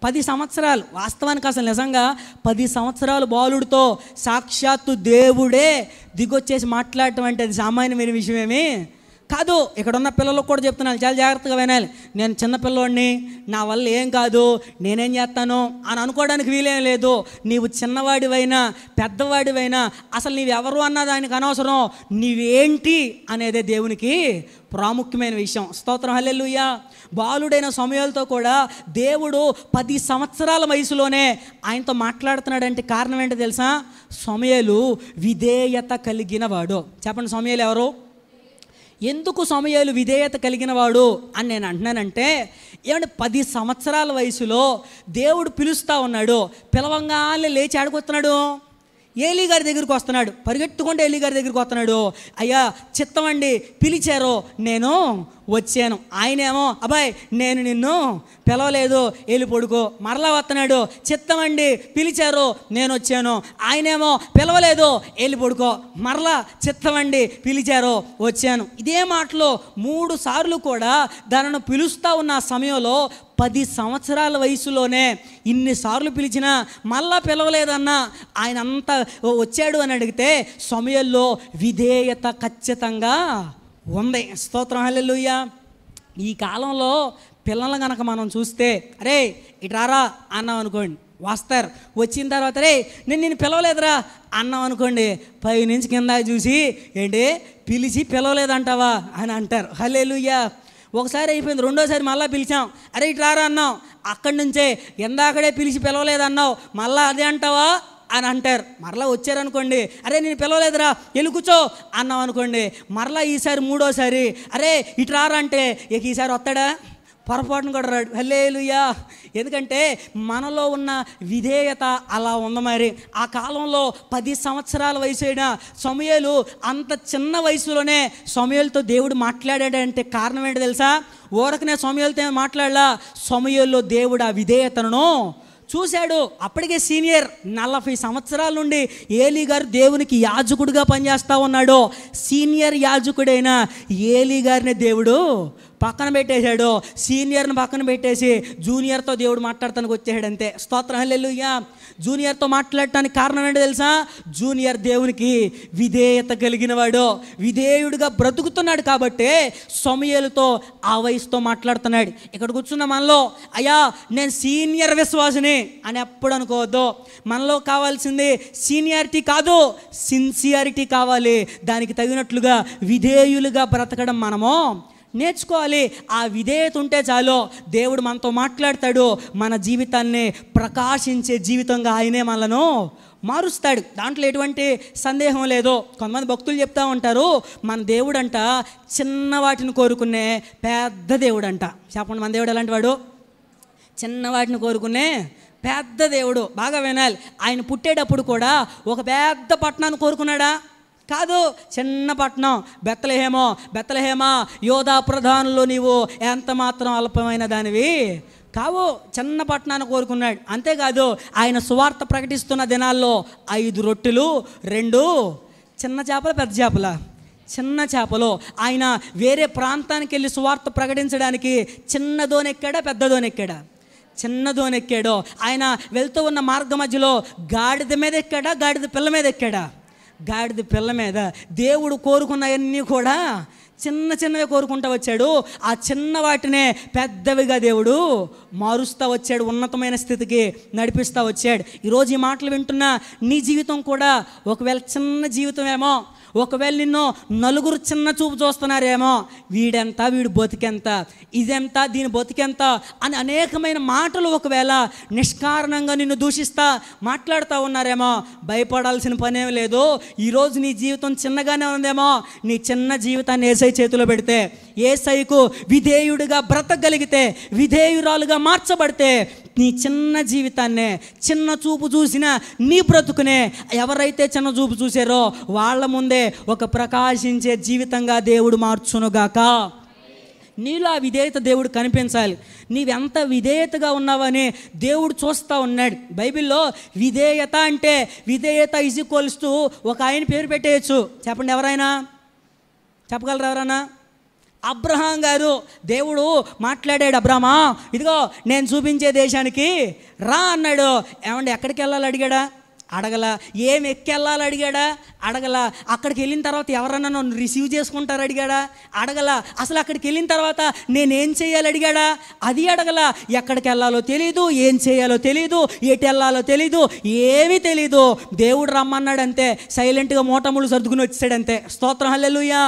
10 సంవత్సరాలు. వాస్తవానికి అసలు నిజంగా 10 సంవత్సరాలు బాలుడితో సాక్షాత్తు దేవుడే దిగొచ్చేసి మాట్లాడటం అంటే అది సామాన్యమైన విషయమేమి కాదు, ఇక్కడ ఉన్న పిల్లలకు కూడా చెప్తున్నాను, చాలా జాగ్రత్తగా వినాలి. నేను చిన్నపిల్లోడిని, నా వల్ల ఏం కాదు, నేనేం చేస్తాను అని అనుకోవడానికి వీలేం లేదు. నీవు చిన్నవాడివైనా పెద్దవాడివైనా అసలు నీవెవరు అన్న దానికి అనవసరం, నీవేంటి అనేదే దేవునికి ప్రాముఖ్యమైన విషయం. స్తోత్రం, హల్లెలూయా. బాలుడైన సమూయేలుతో కూడా దేవుడు 10 సంవత్సరాల వయసులోనే ఆయనతో మాట్లాడుతున్నాడంటే కారణం ఏంటో తెలుసా? సమూయేలు విధేయత కలిగిన వాడు. చెప్పండి, సమూయేలు ఎవరు? ఎందుకు సమూయేలు విధేయత కలిగిన వాడు అని నేను అంటున్నానంటే, ఏమంటే 10 సంవత్సరాల వయసులో దేవుడు పిలుస్తూ ఉన్నాడు. పిలవంగానే లేచి ఆడుకొస్తున్నాడు, ఏలీ గారి దగ్గరికి వస్తున్నాడు, పరిగెత్తుకుంటే ఏలీ గారి దగ్గరికి వస్తున్నాడు. అయ్యా చిత్తమండి, పిలిచారో నేను వచ్చాను. ఆయనేమో అబ్బాయి నేను నిన్ను పిలవలేదు, ఏలి పడుకో. మరలా వస్తున్నాడు, చిత్తమండి పిలిచారు నేను వచ్చాను. ఆయనేమో పిలవలేదు, ఏలి పడుకో. మరలా చిత్తమండి పిలిచారు వచ్చాను. ఇదే మాటలో 3 సార్లు కూడా దానిని పిలుస్తూ ఉన్న సమయంలో 10 సంవత్సరాల వయసులోనే ఇన్నిసార్లు పిలిచినా మళ్ళా పిలవలేదన్నా ఆయన అంతా వచ్చాడు అని అడిగితే సమూయేలులో విధేయత ఖచ్చితంగా ఉంది. స్తోత్రం, హల్లెలూయా. ఈ కాలంలో పిల్లలు కనుక మనం చూస్తే, అరే ఇటు రారా అన్నాం అనుకోండి, వస్తారు. వచ్చిన తర్వాత రే నేను పిలవలేదురా అన్నాం అనుకోండి, పైనుంచి కింద చూసి ఏంటి పిలిచి పిలవలేదంటావా అని అంటారు. హల్లెలూయా. ఒకసారి అయిపోయింది, రెండోసారి మళ్ళీ పిలిచాం, అరే ఇటు రారా అన్నాం, అక్కడి నుంచే ఎందాకడే పిలిచి పిలవలేదన్నావు మళ్ళీ అదే అంటావా అని అంటారు. మరలా వచ్చారనుకోండి, అరే నేను పిలవలేదురా వెళ్ళి కూర్చో అన్నాం అనుకోండి, మరలా ఈసారి మూడోసారి అరే ఇటు రారా అంటే ఇక ఈసారి వస్తాడా? పొరపాటును కూడా రాడు. హల్లెలూయా. ఎందుకంటే మనలో ఉన్న విధేయత అలా ఉంది. మరి ఆ కాలంలో 10 సంవత్సరాల వయసు అయిన సమూయేలు అంత చిన్న వయసులోనే సమూయేలుతో దేవుడు మాట్లాడాడంటే కారణం ఏంటో తెలుసా? ఊరకనే సమూయేలుతో మాట్లాడలా, సమూయేలులో దేవుడు ఆ విధేయతను చూశాడు. అప్పటికే సీనియర్, 40 సంవత్సరాల నుండి ఏలీ గారు దేవునికి యాజకుడిగా పనిచేస్తూ ఉన్నాడు. సీనియర్ యాజకుడైన ఏలీ గారిని దేవుడు పక్కన పెట్టేశాడు. సీనియర్ని పక్కన పెట్టేసి జూనియర్తో దేవుడు మాట్లాడటానికి వచ్చేసాడు అంతే. స్తోత్రం, హల్లెలూయా. జూనియర్తో మాట్లాడటానికి కారణం ఏంటో తెలుసా? జూనియర్ దేవునికి విధేయత కలిగిన వాడు, విధేయుడిగా బ్రతుకుతున్నాడు కాబట్టి సమూయేలుతో ఆ వయసుతో మాట్లాడుతున్నాడు. ఇక్కడ కూర్చున్న మనలో అయ్యా నేను సీనియర్ విశ్వాసిని అని ఎప్పుడు అనుకోవద్దు. మనలో కావాల్సింది సీనియారిటీ కాదు, సిన్సియారిటీ కావాలి. దానికి తగినట్లుగా విధేయులుగా బ్రతకడం మనము నేర్చుకోవాలి. ఆ విధేయత ఉంటే చాలు, దేవుడు మనతో మాట్లాడతాడు. మన జీవితాన్ని ప్రకాశించే జీవితంగా ఆయనే మనలను మారుస్తాడు. దాంట్లో ఎటువంటి సందేహం లేదు. కొంతమంది భక్తులు చెప్తూ ఉంటారు, మన దేవుడు అంట చిన్న వాటిని కోరుకునే పెద్ద దేవుడు అంట. చెప్పండి, మన దేవుడు ఎలాంటి వాడు? చిన్న వాటిని కోరుకునే పెద్ద దేవుడు. బాగా వినాలి. ఆయన పుట్టేటప్పుడు కూడా ఒక పెద్ద పట్టణాన్ని కోరుకున్నాడా? కాదు, చిన్న పట్టణం బెత్లెహేమా యోధా ప్రధానుల్లో నీవు ఎంత మాత్రం అల్పమైన దానివి కావు, చిన్న పట్టణాన్ని కోరుకున్నాడు. అంతేకాదు ఆయన సువార్త ప్రకటిస్తున్న దినాల్లో 5 రొట్టెలు 2 చిన్న చేపలు, పెద్ద చేపల చిన్న చేపలు. ఆయన వేరే ప్రాంతానికి వెళ్ళి సువార్త ప్రకటించడానికి చిన్న దోనెక్కాడా పెద్ద దోనెక్కాడా? చిన్న దోనెక్కాడు. ఆయన వెళ్తూ ఉన్న మార్గ మధ్యలో గాడిద మీద ఎక్కాడా గాడిద పిల్ల మీద ఎక్కాడా? గాడిద పిల్ల మీద. దేవుడు కోరుకున్నవన్నీ కూడా చిన్న చిన్నవి కోరుకుంటూ వచ్చాడు. ఆ చిన్న వాటినే పెద్దవిగా దేవుడు మారుస్తూ వచ్చాడు, ఉన్నతమైన స్థితికి నడిపిస్తూ వచ్చాడు. ఈరోజు ఈ మాటలు వింటున్న నీ జీవితం కూడా ఒకవేళ చిన్న జీవితమేమో, ఒకవేళ నిన్ను నలుగురు చిన్న చూపు చూస్తున్నారేమో, వీడెంత, వీడు బతికెంత, ఇదెంత, దీని బతికెంత అని అనేకమైన మాటలు ఒకవేళ నిష్కారణంగా నిన్ను దూషిస్తా మాట్లాడుతూ ఉన్నారేమో, భయపడాల్సిన పనేం లేదు. ఈరోజు నీ జీవితం చిన్నగానే ఉందేమో, నీ చిన్న జీవితాన్ని యేసయ్య చేతిలో పెడితే, యేసయ్యకు విధేయుడిగా బ్రతకగలిగితే, విధేయురాలుగా మార్చబడితే, నీ చిన్న జీవితాన్నే, చిన్న చూపు చూసిన నీ బ్రతుకునే ఎవరైతే చిన్న చూపు చూసారో వాళ్ళ ముందే ఒక ప్రకాశించే జీవితంగా దేవుడు మార్చునుగాక. నీలో ఆ విధేయత దేవుడు కనిపించాలి. నీవెంత విధేయతగా ఉన్నావని దేవుడు చూస్తూ ఉన్నాడు. బైబిల్లో విధేయత అంటే విధేయత ఈజ్ ఈక్వల్స్ టు ఒక ఆయన పేరు పెట్టేయచ్చు. చెప్పండి, ఎవరైనా చెప్పగలరు? ఎవరైనా? అబ్రహాం గారు. దేవుడు మాట్లాడాడు, అబ్రామా ఇదిగో నేను చూపించే దేశానికి రా అన్నాడు. ఏమండి ఎక్కడికి వెళ్ళాలి అడిగాడా? అడగల. ఏం ఎక్కెళ్ళాలి అడిగాడా? అడగల. అక్కడికి వెళ్ళిన తర్వాత ఎవరన్నా నన్ను రిసీవ్ చేసుకుంటారు అడిగాడా? అడగల. అసలు అక్కడికి వెళ్ళిన తర్వాత నేనేం చేయాలి అడిగాడా? అది అడగల. ఎక్కడికి వెళ్ళాలో తెలీదు, ఏం చేయాలో తెలీదు, ఎటు వెళ్ళాలో తెలీదు, ఏమీ తెలీదు. దేవుడు రమ్మన్నాడు అంతే, సైలెంట్గా మూటములు సర్దుకుని వచ్చాడంతే. స్తోత్రం, హల్లెలూయా.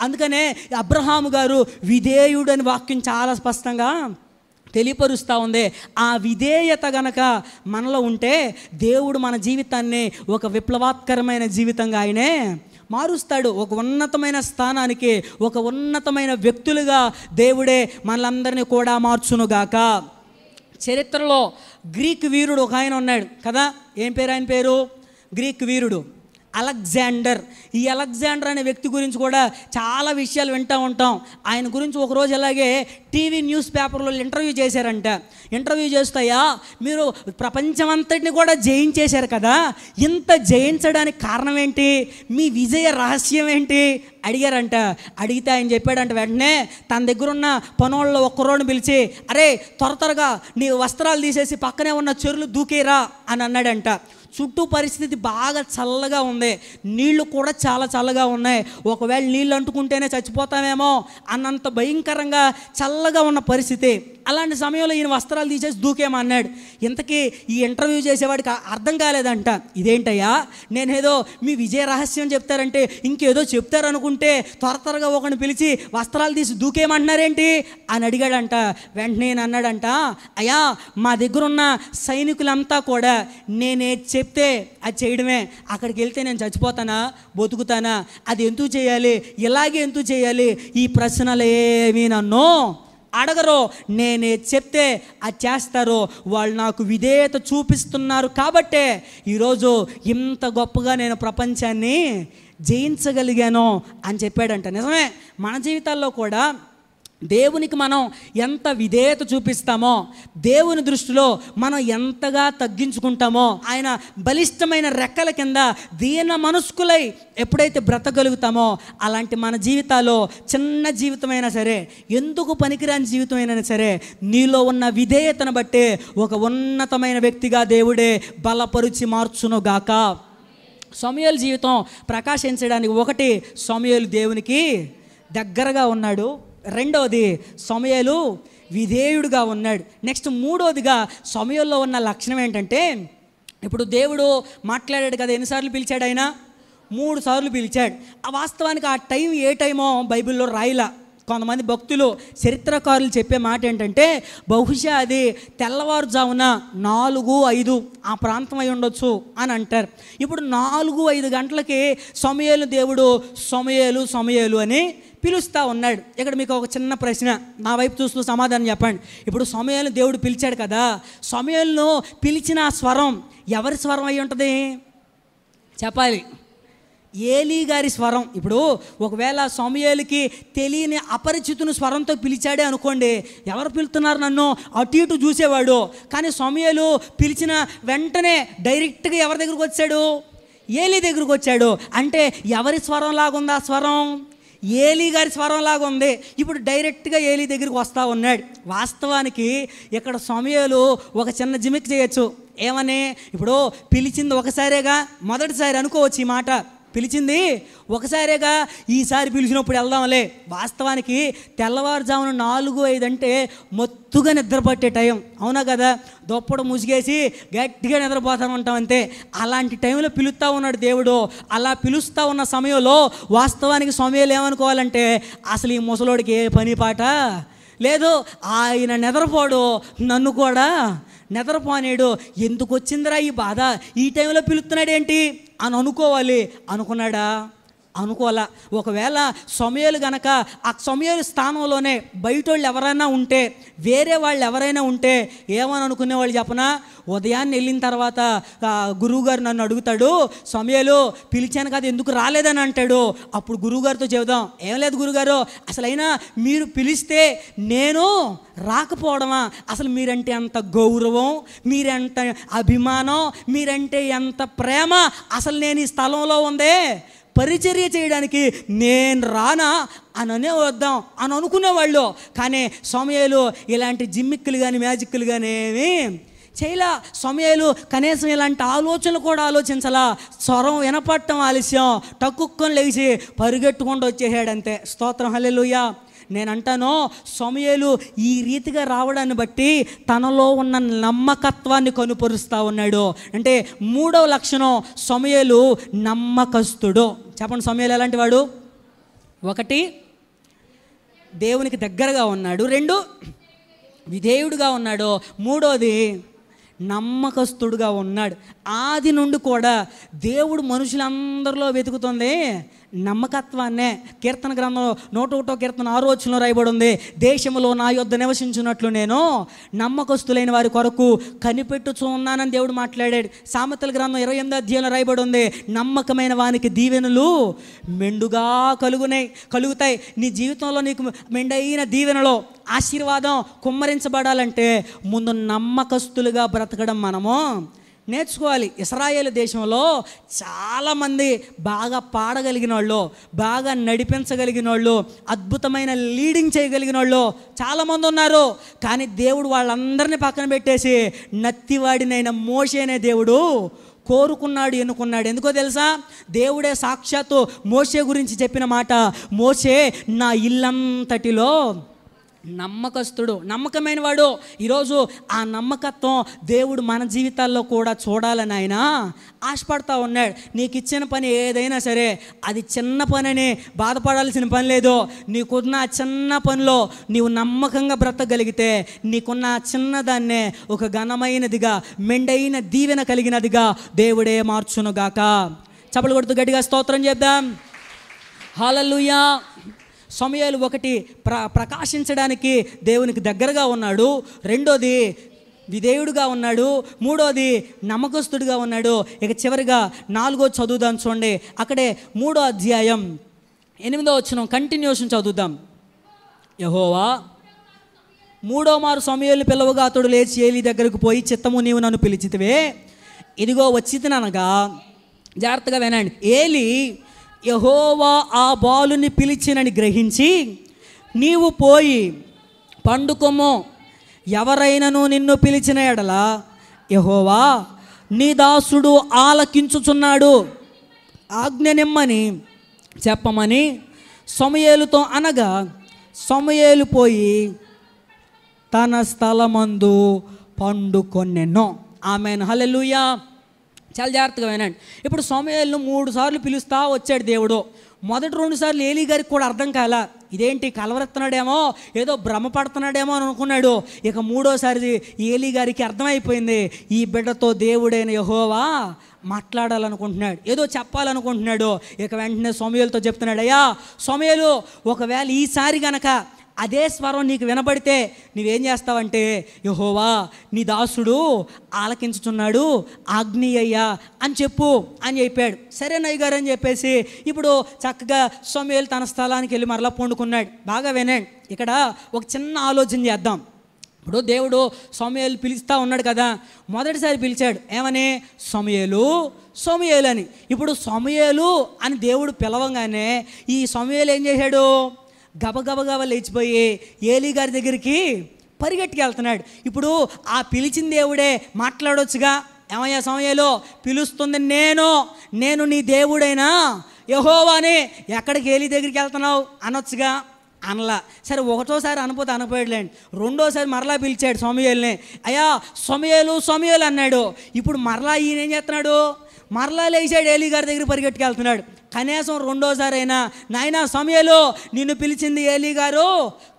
అందుకనే అబ్రహాము గారు విధేయుడు అని వాక్యం చాలా స్పష్టంగా తెలియపరుస్తూ ఉంది. ఆ విధేయత గనక మనలో ఉంటే దేవుడు మన జీవితాన్ని ఒక విప్లవాత్కరమైన జీవితంగా ఆయనే మారుస్తాడు. ఒక ఉన్నతమైన స్థానానికి, ఒక ఉన్నతమైన వ్యక్తులుగా దేవుడే మనలందరినీ కూడా మార్చునుగాక. చరిత్రలో గ్రీక్ వీరుడు ఒక ఆయన ఉన్నాడు కదా. ఏం పేరు ఆయన పేరు? గ్రీక్ వీరుడు అలెగ్జాండర్. ఈ అలెగ్జాండర్ అనే వ్యక్తి గురించి కూడా చాలా విషయాలు వింటూ ఉంటాం. ఆయన గురించి ఒకరోజు అలాగే టీవీ న్యూస్ పేపర్లో ఇంటర్వ్యూ చేశారంట. ఇంటర్వ్యూ చేస్తాయా, మీరు ప్రపంచమంతటిని కూడా జయించేశారు కదా, ఇంత జయించడానికి కారణం ఏంటి, మీ విజయ రహస్యం ఏంటి అడిగారంట. అడిగితే ఆయన చెప్పాడంట, వెంటనే తన దగ్గర ఉన్న పనోళ్ళలో ఒక్కరోని పిలిచి, అరే త్వరగా నీ వస్త్రాలు తీసేసి పక్కనే ఉన్న చెరువులు దూకేరా అని అన్నాడంట. చుట్టూ పరిస్థితి బాగా చల్లగా ఉంది, నీళ్లు కూడా చాలా చల్లగా ఉన్నాయి. ఒకవేళ నీళ్ళు అంటుకుంటేనే చచ్చిపోతామేమో అన్నంత భయంకరంగా చల్లగా ఉన్న పరిస్థితి. అలాంటి సమయంలో ఈయన వస్త్రాలు తీసేసి దూకేమన్నాడు. ఇంతకీ ఈ ఇంటర్వ్యూ చేసేవాడికి అర్థం కాలేదంట. ఇదేంటయ్యా, నేనేదో మీ విజయ రహస్యం చెప్తారంటే ఇంకేదో చెప్తారనుకుంటే త్వరగా ఒకరిని పిలిచి వస్త్రాలు తీసి దూకేమంటున్నారేంటి అని అడిగాడంట. వెంటనే నేను అన్నాడంట, అయ్యా మా దగ్గర ఉన్న సైనికులంతా కూడా నేనే చెప్తే అది చేయడమే. అక్కడికి వెళ్తే నేను చచ్చిపోతానా బతుకుతానా, అది ఎందుకు చేయాలి, ఇలాగే ఎందుకు చేయాలి, ఈ ప్రశ్నలు ఏమీ నన్ను అడగరు. నేనే చెప్తే అది చేస్తారు. వాళ్ళు నాకు విధేయత చూపిస్తున్నారు కాబట్టే ఈరోజు ఇంత గొప్పగా నేను ప్రపంచాన్ని జయించగలిగాను అని చెప్పాడంట. నిజమే, మన జీవితాల్లో కూడా దేవునికి మనం ఎంత విధేయత చూపిస్తామో, దేవుని దృష్టిలో మనం ఎంతగా తగ్గించుకుంటామో, ఆయన బలిష్టమైన రెక్కల కింద దీన మనస్కులై ఎప్పుడైతే బ్రతకగలుగుతామో, అలాంటి మన జీవితాల్లో చిన్న జీవితమైనా సరే, ఎందుకు పనికిరాని జీవితమైనా సరే, నీలో ఉన్న విధేయతను బట్టే ఒక ఉన్నతమైన వ్యక్తిగా దేవుడే బలపరిచి మార్చునుగాక. సమూయేలు జీవితం ప్రకాశించడానికి ఒకటి, సమూయేలు దేవునికి దగ్గరగా ఉన్నాడు. రెండవది, సమూయేలు విధేయుడుగా ఉన్నాడు. నెక్స్ట్ మూడవదిగా సమూయేలులో ఉన్న లక్షణం ఏంటంటే, ఇప్పుడు దేవుడు మాట్లాడాడు కదా, ఎన్నిసార్లు పిలిచాడు ఆయన? 3 సార్లు పిలిచాడు. ఆ వాస్తవానికి ఆ టైం ఏ టైమో బైబిల్లో రాయిలా. కొంతమంది భక్తులు చరిత్రకారులు చెప్పే మాట ఏంటంటే, బహుశా అది తెల్లవారుజామున 4-5 ఆ ప్రాంతం అయి ఉండొచ్చు అని అంటారు. ఇప్పుడు 4-5 గంటలకి సమూయేలు దేవుడు సమూయేలు సమూయేలు అని పిలుస్తూ ఉన్నాడు. ఇక్కడ మీకు ఒక చిన్న ప్రశ్న, నా వైపు చూస్తూ సమాధానం చెప్పండి. ఇప్పుడు సమూయేలు దేవుడు పిలిచాడు కదా, సమూయేలును పిలిచిన స్వరం ఎవరి స్వరం అయి ఉంటుంది చెప్పాలి? ఏలీ గారి స్వరం. ఇప్పుడు ఒకవేళ సమూయేలుకి తెలియని అపరిచితుని స్వరంతో పిలిచాడే అనుకోండి, ఎవరు పిలుతున్నారు నన్ను అటు ఇటు చూసేవాడు. కానీ సమూయేలు పిలిచిన వెంటనే డైరెక్ట్గా ఎవరి దగ్గరకు వచ్చాడు? ఏలీ దగ్గరకు వచ్చాడు. అంటే ఎవరి స్వరం లాగుంది ఆ స్వరం? ఏలీ గారి స్వరం లాగా ఉంది. ఇప్పుడు డైరెక్ట్గా ఏలీ దగ్గరికి వస్తూ ఉన్నాడు. వాస్తవానికి ఇక్కడ సమూయేలు ఒక చిన్న జిమిక్ చేయొచ్చు. ఏమని? ఇప్పుడు పిలిచింది ఒకసారేగా, మొదటిసారి అనుకోవచ్చు ఈ మాట, పిలిచింది ఒకసారేగా, ఈసారి పిలిచినప్పుడు వెళ్దాంలే. వాస్తవానికి తెల్లవారుజామున 4-5 అంటే మొత్తుగా నిద్రపట్టే టైం, అవునా కదా? దొప్పడు ముసిగేసి గట్టిగా నిద్రపోతూ ఉంటాం అంతే. అలాంటి టైంలో పిలుస్తూ ఉన్నాడు దేవుడు. అలా పిలుస్తూ ఉన్న సమయంలో వాస్తవానికి సమూయేలు ఏమనుకోవాలంటే, అసలు ఈ ముసలోడికి ఏ పని పాట లేదు, ఆయన నిద్రపోడు, నన్ను కూడా నిద్రపోనేడు, ఎందుకు వచ్చిందిరా ఈ బాధ, ఈ టైంలో పిలుస్తున్నాడు ఏంటి అని అనుకోవాలి. అనుకున్నాడా? అనుకోవాలా. ఒకవేళ సమూయేలు గనక ఆ సమూయేలు స్థానంలోనే బయట వాళ్ళు ఎవరైనా ఉంటే, వేరే వాళ్ళు ఎవరైనా ఉంటే ఏమని అనుకునేవాళ్ళు చెప్పనా? ఉదయాన్నే వెళ్ళిన తర్వాత గురువుగారు నన్ను అడుగుతాడు, సమూయేలు పిలిచాను కదా ఎందుకు రాలేదని అంటాడు. అప్పుడు గురువుగారితో చెబుదాం, ఏం లేదు గురుగారు, అసలైనా మీరు పిలిస్తే నేను రాకపోవడమా? అసలు మీరంటే ఎంత గౌరవం, మీరెంత అభిమానం, మీరంటే ఎంత ప్రేమ, అసలు నేను ఈ స్థలంలో ఉందే పరిచర్య చేయడానికి నేను రానా అని వద్దాం అని అనుకునేవాళ్ళు. కానీ సమూయేలు ఇలాంటి జిమ్మిక్కులు కానీ మ్యాజిక్లు కానీ ఏమీ చేయలా. సమూయేలు కనీసం ఇలాంటి ఆలోచనలు కూడా ఆలోచించలా. స్వరం వినపడటం ఆలస్యం, టక్కుక్కొని లేచి పరిగెట్టుకుంటూ వచ్చేసాడంతే. స్తోత్రం, హల్లెలూయా. నేను అంటాను, సమూయేలు ఈ రీతిగా రావడాన్ని బట్టి తనలో ఉన్న నమ్మకత్వాన్ని కనుపరుస్తూ ఉన్నాడు. అంటే 3వ లక్షణం, సమూయేలు నమ్మకస్తుడు. చెప్పండి, సమూయేలు ఎలాంటి వాడు? 1, దేవునికి దగ్గరగా ఉన్నాడు. 2, విధేయుడుగా ఉన్నాడు. 3వది నమ్మకస్తుడుగా ఉన్నాడు. ఆది నుండి కూడా దేవుడు మనుషులందరిలో వెతుకుతుంది నమ్మకత్వాన్నే. కీర్తన గ్రంథం 101వ కీర్తన 6వ వచనంలో రాయబడి ఉంది, దేశంలో నా యొద్ద నివసించున్నట్లు నేను నమ్మకస్తులైన వారి కొరకు కనిపెట్టుచూ ఉన్నానని దేవుడు మాట్లాడాడు. సామెతల గ్రంథం 28వ అధ్యాయంలో రాయబడి ఉంది, నమ్మకమైన వానికి దీవెనలు మెండుగా కలుగుతాయి. నీ జీవితంలో నీకు మెండైన దీవెనలో ఆశీర్వాదం కుమ్మరించబడాలంటే ముందు నమ్మకస్తులుగా బ్రతకడం మనము నేర్చుకోవాలి. ఇశ్రాయేలు దేశంలో చాలామంది బాగా పాడగలిగిన వాళ్ళు, బాగా నడిపించగలిగిన వాళ్ళు, అద్భుతమైన లీడింగ్ చేయగలిగిన వాళ్ళు చాలామంది ఉన్నారు. కానీ దేవుడు వాళ్ళందరినీ పక్కన పెట్టేసి నత్తివాడినైన మోషే అనే దేవుడు కోరుకున్నాడు, ఎన్నుకున్నాడు. ఎందుకో తెలుసా? దేవుడే సాక్షాత్తు మోషే గురించి చెప్పిన మాట, మోషే నా ఇల్లంతటిలో నమ్మకస్తుడు, నమ్మకమైన వాడు. ఈరోజు ఆ నమ్మకత్వం దేవుడు మన జీవితాల్లో కూడా చూడాలని ఆయన ఆశపడతా ఉన్నాడు. నీకు ఇచ్చిన పని ఏదైనా సరే అది చిన్న పని అని బాధపడాల్సిన పని లేదు. నీకున్న చిన్న పనిలో నీవు నమ్మకంగా బ్రతకగలిగితే నీకున్న చిన్నదాన్నే ఒక ఘనమైనదిగా, మెండైన దీవెన కలిగినదిగా దేవుడే మార్చునుగాక. చప్పలు కొడుతూ గట్టిగా స్తోత్రం చేద్దాం. హల్లెలూయా. సమూయేలు 1 ప్రకాశించడానికి దేవునికి దగ్గరగా ఉన్నాడు. 2వది విధేయుడుగా ఉన్నాడు. 3వది నమ్మకస్తుడిగా ఉన్నాడు. ఇక చివరిగా 4వ చదువుదాం చూడండి. అక్కడే 3వ అధ్యాయం 8వ వచనం కంటిన్యూషన్ చదువుదాం. యెహోవా 3వ మారు సమూయేలు పిలవగా అతడు లేచి ఏలీ దగ్గరకు పోయి, చిత్తము నీవు నన్ను పిలిచితివే, ఇదిగో వచ్చితిననగా. జాగ్రత్తగా వినండి. ఏలీ యెహోవా ఆ బాలుని పిలిచినని గ్రహించి, నీవు పోయి పండుకొమ్ము, ఎవరైనను నిన్ను పిలిచిన ఎడల యెహోవా నీ దాసుడు ఆలకించుచున్నాడు, ఆజ్ఞనిమ్మని చెప్పమని సమూయేలుతో అనగా, సమూయేలు పోయి తన స్థలమందు పండుకొన్నెను. ఆమేన్, హల్లెలూయా. చాలా జాగ్రత్తగా వినండి. ఇప్పుడు సమూయేలును 3 సార్లు పిలుస్తా వచ్చాడు దేవుడు. మొదటి 2 సార్లు ఏలీ గారికి కూడా అర్థం కాల, ఇదేంటి కలవరెత్తున్నాడేమో, ఏదో భ్రమపడుతున్నాడేమో అని అనుకున్నాడు. ఇక 3వసారి ఏలీ గారికి అర్థమైపోయింది, ఈ బిడ్డతో దేవుడైన యెహోవా మాట్లాడాలనుకుంటున్నాడు, ఏదో చెప్పాలనుకుంటున్నాడు. ఇక వెంటనే సమూయేలుతో చెప్తున్నాడు, అయ్యా సమూయేలు, ఒకవేళ ఈసారి గనక అదే స్వరం నీకు వినబడితే నువ్వేం చేస్తావంటే, యెహోవా నీ దాసుడు ఆలకించుచున్నాడు, ఆజ్ఞయ్యా అని చెప్పు అని చెప్పాడు. సరే నయ్యగారు అని చెప్పేసి ఇప్పుడు చక్కగా సమూయేలు తన స్థలానికి వెళ్ళి మరలా పండుకున్నాడు. బాగా వినండి, ఇక్కడ ఒక చిన్న ఆలోచన చేద్దాం. ఇప్పుడు దేవుడు సమూయేలు పిలుస్తూ ఉన్నాడు కదా, మొదటిసారి పిలిచాడు ఏమని, సమూయేలు సమూయేలు అని. ఇప్పుడు సమూయేలు అని దేవుడు పిలవంగానే ఈ సమూయేలు ఏం చేశాడు, గబగబగబ లేచిపోయి ఏలీ గారి దగ్గరికి పరిగెట్టుకు వెళ్తున్నాడు. ఇప్పుడు ఆ పిలిచిన దేవుడే మాట్లాడొచ్చుగా, ఏమయ్యా సమూయేలు, పిలుస్తుంది నేను నీ దేవుడైనా యెహోవాని, ఎక్కడికి ఏలీ దగ్గరికి వెళ్తున్నావు అనొచ్చుగా, అనలా. సరే ఒకటోసారి అనపోయాడులేండి. 2వసారి మరలా పిలిచాడు సమూయేలుని, అయ్యా సమూయేలు సమూయేలు అన్నాడు. ఇప్పుడు మరలా ఈయన ఏం చేస్తున్నాడు, మరలా లేచాడు ఏలీ గారి దగ్గర పరిగెట్టుకు వెళ్తున్నాడు. కనీసం 2వసారి అయినా, నాయనా సమూయేలు నిన్ను పిలిచింది ఏలీ గారు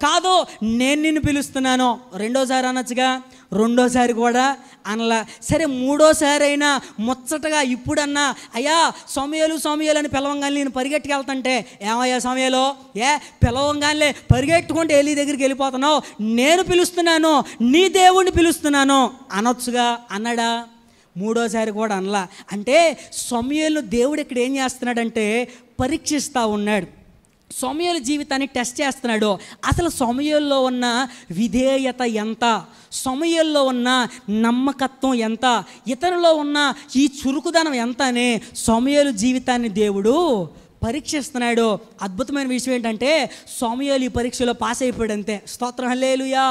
కాదు, నేను నిన్ను పిలుస్తున్నాను 2వసారి అనొచ్చుగా. 2వసారి కూడా అనలా. సరే 3వసారి అయినా ముచ్చటగా ఇప్పుడన్నా, అయ్యా సమూయేలు సమూయేలు అని పిలవంగానే నేను పరిగెట్టుకు వెళ్తుంటే, ఏమయ్యా సమూయేలు, పిలవంగానే పరిగెట్టుకుంటే ఏలీ దగ్గరికి వెళ్ళిపోతున్నావు, నేను పిలుస్తున్నాను, నీ దేవుడిని పిలుస్తున్నాను అనొచ్చుగా. అన్నాడా? 3వసారి కూడా అనలా. అంటే సమూయేలు దేవుడు ఇక్కడ ఏం చేస్తున్నాడంటే పరీక్షిస్తూ ఉన్నాడు, సమూయేలు జీవితాన్ని టెస్ట్ చేస్తున్నాడు. అసలు సమూయేలులో ఉన్న విధేయత ఎంత, సమూయేలులో ఉన్న నమ్మకత్వం ఎంత, ఇతరులో ఉన్న ఈ చురుకుదనం ఎంత అని సమూయేలు జీవితాన్ని దేవుడు పరీక్షిస్తున్నాడు. అద్భుతమైన విషయం ఏంటంటే సమూయేలు ఈ పరీక్షలో పాస్ అయిపోయాడు అంతే. స్తోత్రం హల్లెలూయా.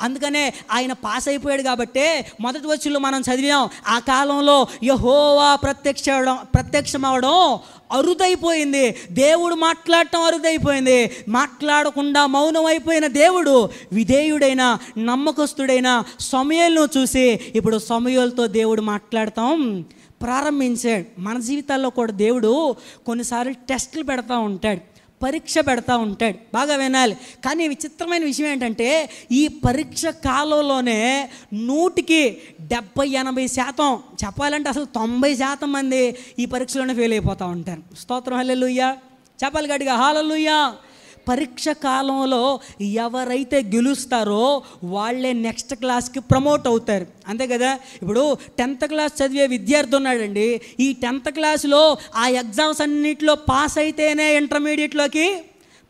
అందుకనే ఆయన పాస్ అయిపోయాడు కాబట్టి మొదటి వచనంలో మనం చదివాం, ఆ కాలంలో యెహోవా ప్రత్యక్షమవడం అరుదైపోయింది. దేవుడు మాట్లాడటం అరుదైపోయింది. మాట్లాడకుండా మౌనం అయిపోయిన దేవుడు విధేయుడైన నమ్మకస్తుడైన సమూయేలును చూసి ఇప్పుడు సమూయేలుతో దేవుడు మాట్లాడతాం ప్రారంభించాడు. మన జీవితాల్లో కూడా దేవుడు కొన్నిసార్లు టెస్టులు పెడతా ఉంటాడు, పరీక్ష పెడతా ఉంటాడు. బాగా వినాలి. కానీ విచిత్రమైన విషయం ఏంటంటే ఈ పరీక్ష కాలంలోనే 100కి 70-80% చెప్పాలంటే అసలు 90% మంది ఈ పరీక్షలోనే ఫెయిల్ అయిపోతూ ఉంటారు. స్తోత్రం హల్లెలూయా. చెప్పాలి గట్టిగా హల్లెలూయా. పరీక్ష కాలంలో ఎవరైతే గెలుస్తారో వాళ్ళే నెక్స్ట్ క్లాస్కి ప్రమోట్ అవుతారు, అంతే కదా. ఇప్పుడు 10th క్లాస్ చదివే విద్యార్థి ఉన్నాడండి. ఈ 10th క్లాస్లో ఆ ఎగ్జామ్స్ అన్నింటిలో పాస్ అయితేనే ఇంటర్మీడియట్లోకి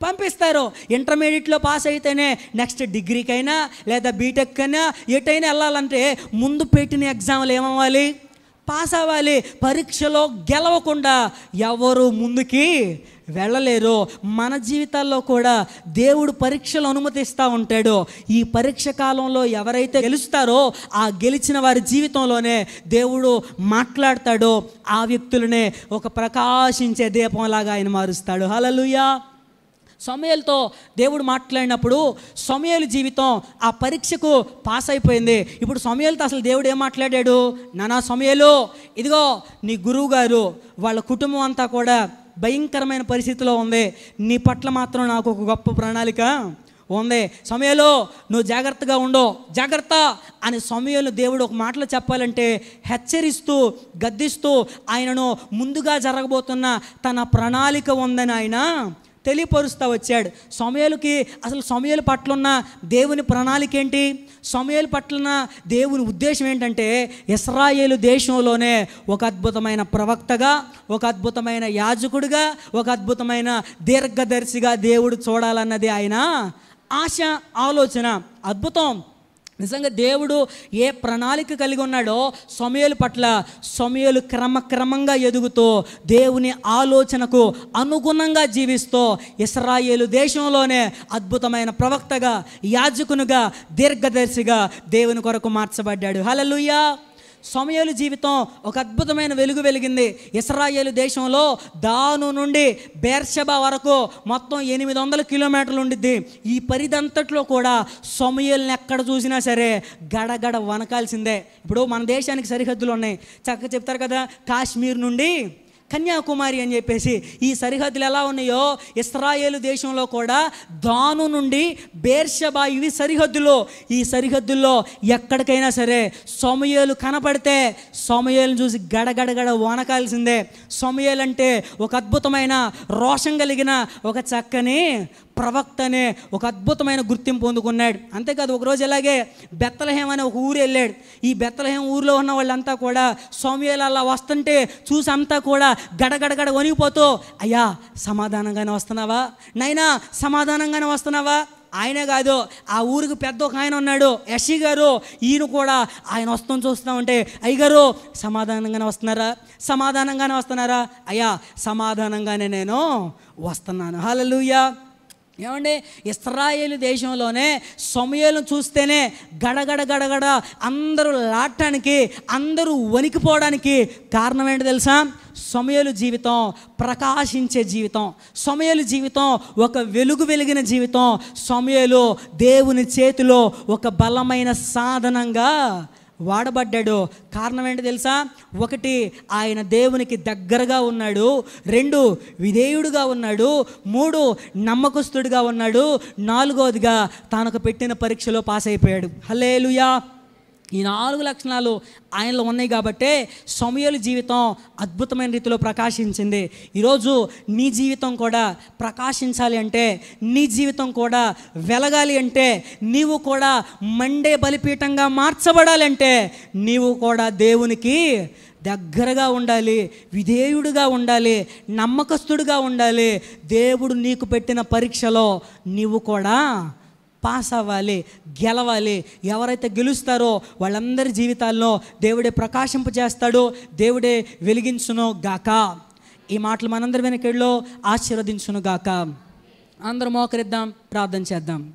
పంపిస్తారు. ఇంటర్మీడియట్లో పాస్ అయితేనే నెక్స్ట్ డిగ్రీకైనా లేదా బీటెక్ అయినా ఎటైనా వెళ్ళాలంటే ముందు పెట్టిన ఎగ్జామ్లు ఏమవ్వాలి? పాస్ అవ్వాలి. పరీక్షలో గెలవకుండా ఎవరు ముందుకి వెళ్ళలేరు. మన జీవితాల్లో కూడా దేవుడు పరీక్షలు అనుమతిస్తూ ఉంటాడు. ఈ పరీక్ష కాలంలో ఎవరైతే గెలుస్తారో ఆ గెలిచిన వారి జీవితంలోనే దేవుడు మాట్లాడతాడో ఆ వ్యక్తులనే ఒక ప్రకాశించే దీపంలాగా ఆయన మారుస్తాడు. హల్లెలూయా. సమూయేలుతో దేవుడు మాట్లాడినప్పుడు సమూయేలు జీవితం ఆ పరీక్షకు పాస్ అయిపోయింది. ఇప్పుడు సమూయేలుతో అసలు దేవుడు ఏం మాట్లాడాడు? నానా సమూయేలు, ఇదిగో నీ గురువు గారు వాళ్ళ కుటుంబం అంతా కూడా భయంకరమైన పరిస్థితిలో ఉంది. నీ పట్ల మాత్రం నాకు ఒక గొప్ప ప్రణాళిక ఉంది. సమూయేలు నువ్వు జాగ్రత్తగా ఉండో, జాగ్రత్త అని సమూయేలు దేవుడు ఒక మాటలో చెప్పాలంటే హెచ్చరిస్తూ గద్దిస్తూ ఆయనను ముందుగా జరగబోతున్న తన ప్రణాళిక ఉందని ఆయన తెలియపరుస్తూ వచ్చాడు. సమూయేలుకి అసలు సమూయేలు పట్ల ఉన్న దేవుని ప్రణాళిక ఏంటి? సమూయేలు పట్ల దేవుని ఉద్దేశం ఏంటంటే ఇశ్రాయేలు దేశంలోనే ఒక అద్భుతమైన ప్రవక్తగా, ఒక అద్భుతమైన యాజకుడిగా, ఒక అద్భుతమైన దీర్ఘదర్శిగా దేవుడు చూడాలన్నది ఆయన ఆశ, ఆలోచన. అద్భుతం. నిజంగా దేవుడు ఏ ప్రణాళిక కలిగి ఉన్నాడో సమూయేలు పట్ల సమూయేలు క్రమంగా ఎదుగుతూ దేవుని ఆలోచనకు అనుగుణంగా జీవిస్తూ ఇశ్రాయేలు దేశంలోనే అద్భుతమైన ప్రవక్తగా, యాజకునిగా, దీర్ఘదర్శిగా దేవుని కొరకు మార్చబడ్డాడు. హల్లెలూయా. సమూయేలు జీవితం ఒక అద్భుతమైన వెలుగు వెలిగింది. ఇశ్రాయేలు దేశంలో దాను నుండి బెర్షెబా వరకు మొత్తం 800 కిలోమీటర్లు ఉండిద్ది. ఈ పరిధంతట్లో కూడా సమూయేలుని ఎక్కడ చూసినా సరే గడగడ వనకాల్సిందే. ఇప్పుడు మన దేశానికి సరిహద్దులు ఉన్నాయి, చక్కగా చెప్తారు కదా, కాశ్మీర్ నుండి కన్యాకుమారి అని చెప్పేసి ఈ సరిహద్దులు ఎలా ఉన్నాయో ఇశ్రాయేలు దేశంలో కూడా దాను నుండి బెర్షెబా ఇవి సరిహద్దులు. ఈ సరిహద్దుల్లో ఎక్కడికైనా సరే సమూయేలు కనపడితే సమూయేలును చూసి గడగడగడ వనకాల్సిందే. సమూయేలు అంటే ఒక అద్భుతమైన రోషం కలిగిన ఒక చక్కని ప్రవక్తనే ఒక అద్భుతమైన గుర్తింపు పొందుకున్నాడు. అంతేకాదు ఒకరోజు ఇలాగే బెత్లెహేం అనే ఒక ఊరు వెళ్ళాడు. ఈ బెత్లెహేం ఊరిలో ఉన్న వాళ్ళంతా కూడా సమూయేలు అలా వస్తుంటే చూసి అంతా కూడా గడగడగడ వణిగిపోతూ, అయ్యా సమాధానంగానే వస్తున్నావా, నైనా సమాధానంగానే వస్తున్నావా? ఆయనే కాదు, ఆ ఊరికి పెద్ద ఒక ఆయన ఉన్నాడు, యషి గారు. ఈయన కూడా ఆయన వస్తాం చూస్తూ ఉంటే, అయ్యగారు సమాధానంగానే వస్తున్నారా, సమాధానంగానే వస్తున్నారా? అయ్యా సమాధానంగానే నేను వస్తున్నాను. హల్లెలూయా. ఏమండి, ఇశ్రాయేలు దేశంలోనే సమూయేలును చూస్తేనే గడగడ అందరూ లాడటానికి, అందరూ వణికిపోవడానికి కారణం ఏంటి తెలుసా? సమూయేలు జీవితం ప్రకాశించే జీవితం. సమూయేలు జీవితం ఒక వెలుగు వెలిగిన జీవితం. సమూయేలు దేవుని చేతిలో ఒక బలమైన సాధనంగా వాడబడ్డాడు. కారణం ఏంటి తెలుసా? 1 ఆయన దేవునికి దగ్గరగా ఉన్నాడు, 2 విధేయుడుగా ఉన్నాడు, 3 నమ్మకస్తుడిగా ఉన్నాడు, 4వదిగా తనకు పెట్టిన పరీక్షలో పాస్ అయిపోయాడు. హల్లెలూయా. ఈ 4 లక్షణాలు ఆయనలో ఉన్నాయి కాబట్టే సమూయేలు జీవితం అద్భుతమైన రీతిలో ప్రకాశించింది. ఈరోజు నీ జీవితం కూడా ప్రకాశించాలి అంటే, నీ జీవితం కూడా వెలగాలి అంటే, నీవు కూడా మండే బలిపీఠంగా మార్చబడాలంటే నీవు కూడా దేవునికి దగ్గరగా ఉండాలి, విధేయుడిగా ఉండాలి, నమ్మకస్తుడిగా ఉండాలి. దేవుడు నీకు పెట్టిన పరీక్షలో నీవు కూడా పాస్ అవ్వాలి, గెలవాలి. ఎవరైతే గెలుస్తారో వాళ్ళందరి జీవితాల్లో దేవుడే ప్రకాశింపజేస్తాడు, దేవుడే వెలిగించును గాక. ఈ మాటలు మనందరి వెనకల్లో ఆశీర్వదించునుగాక. అందరూ మోకరిద్దాం, ప్రార్థన చేద్దాం.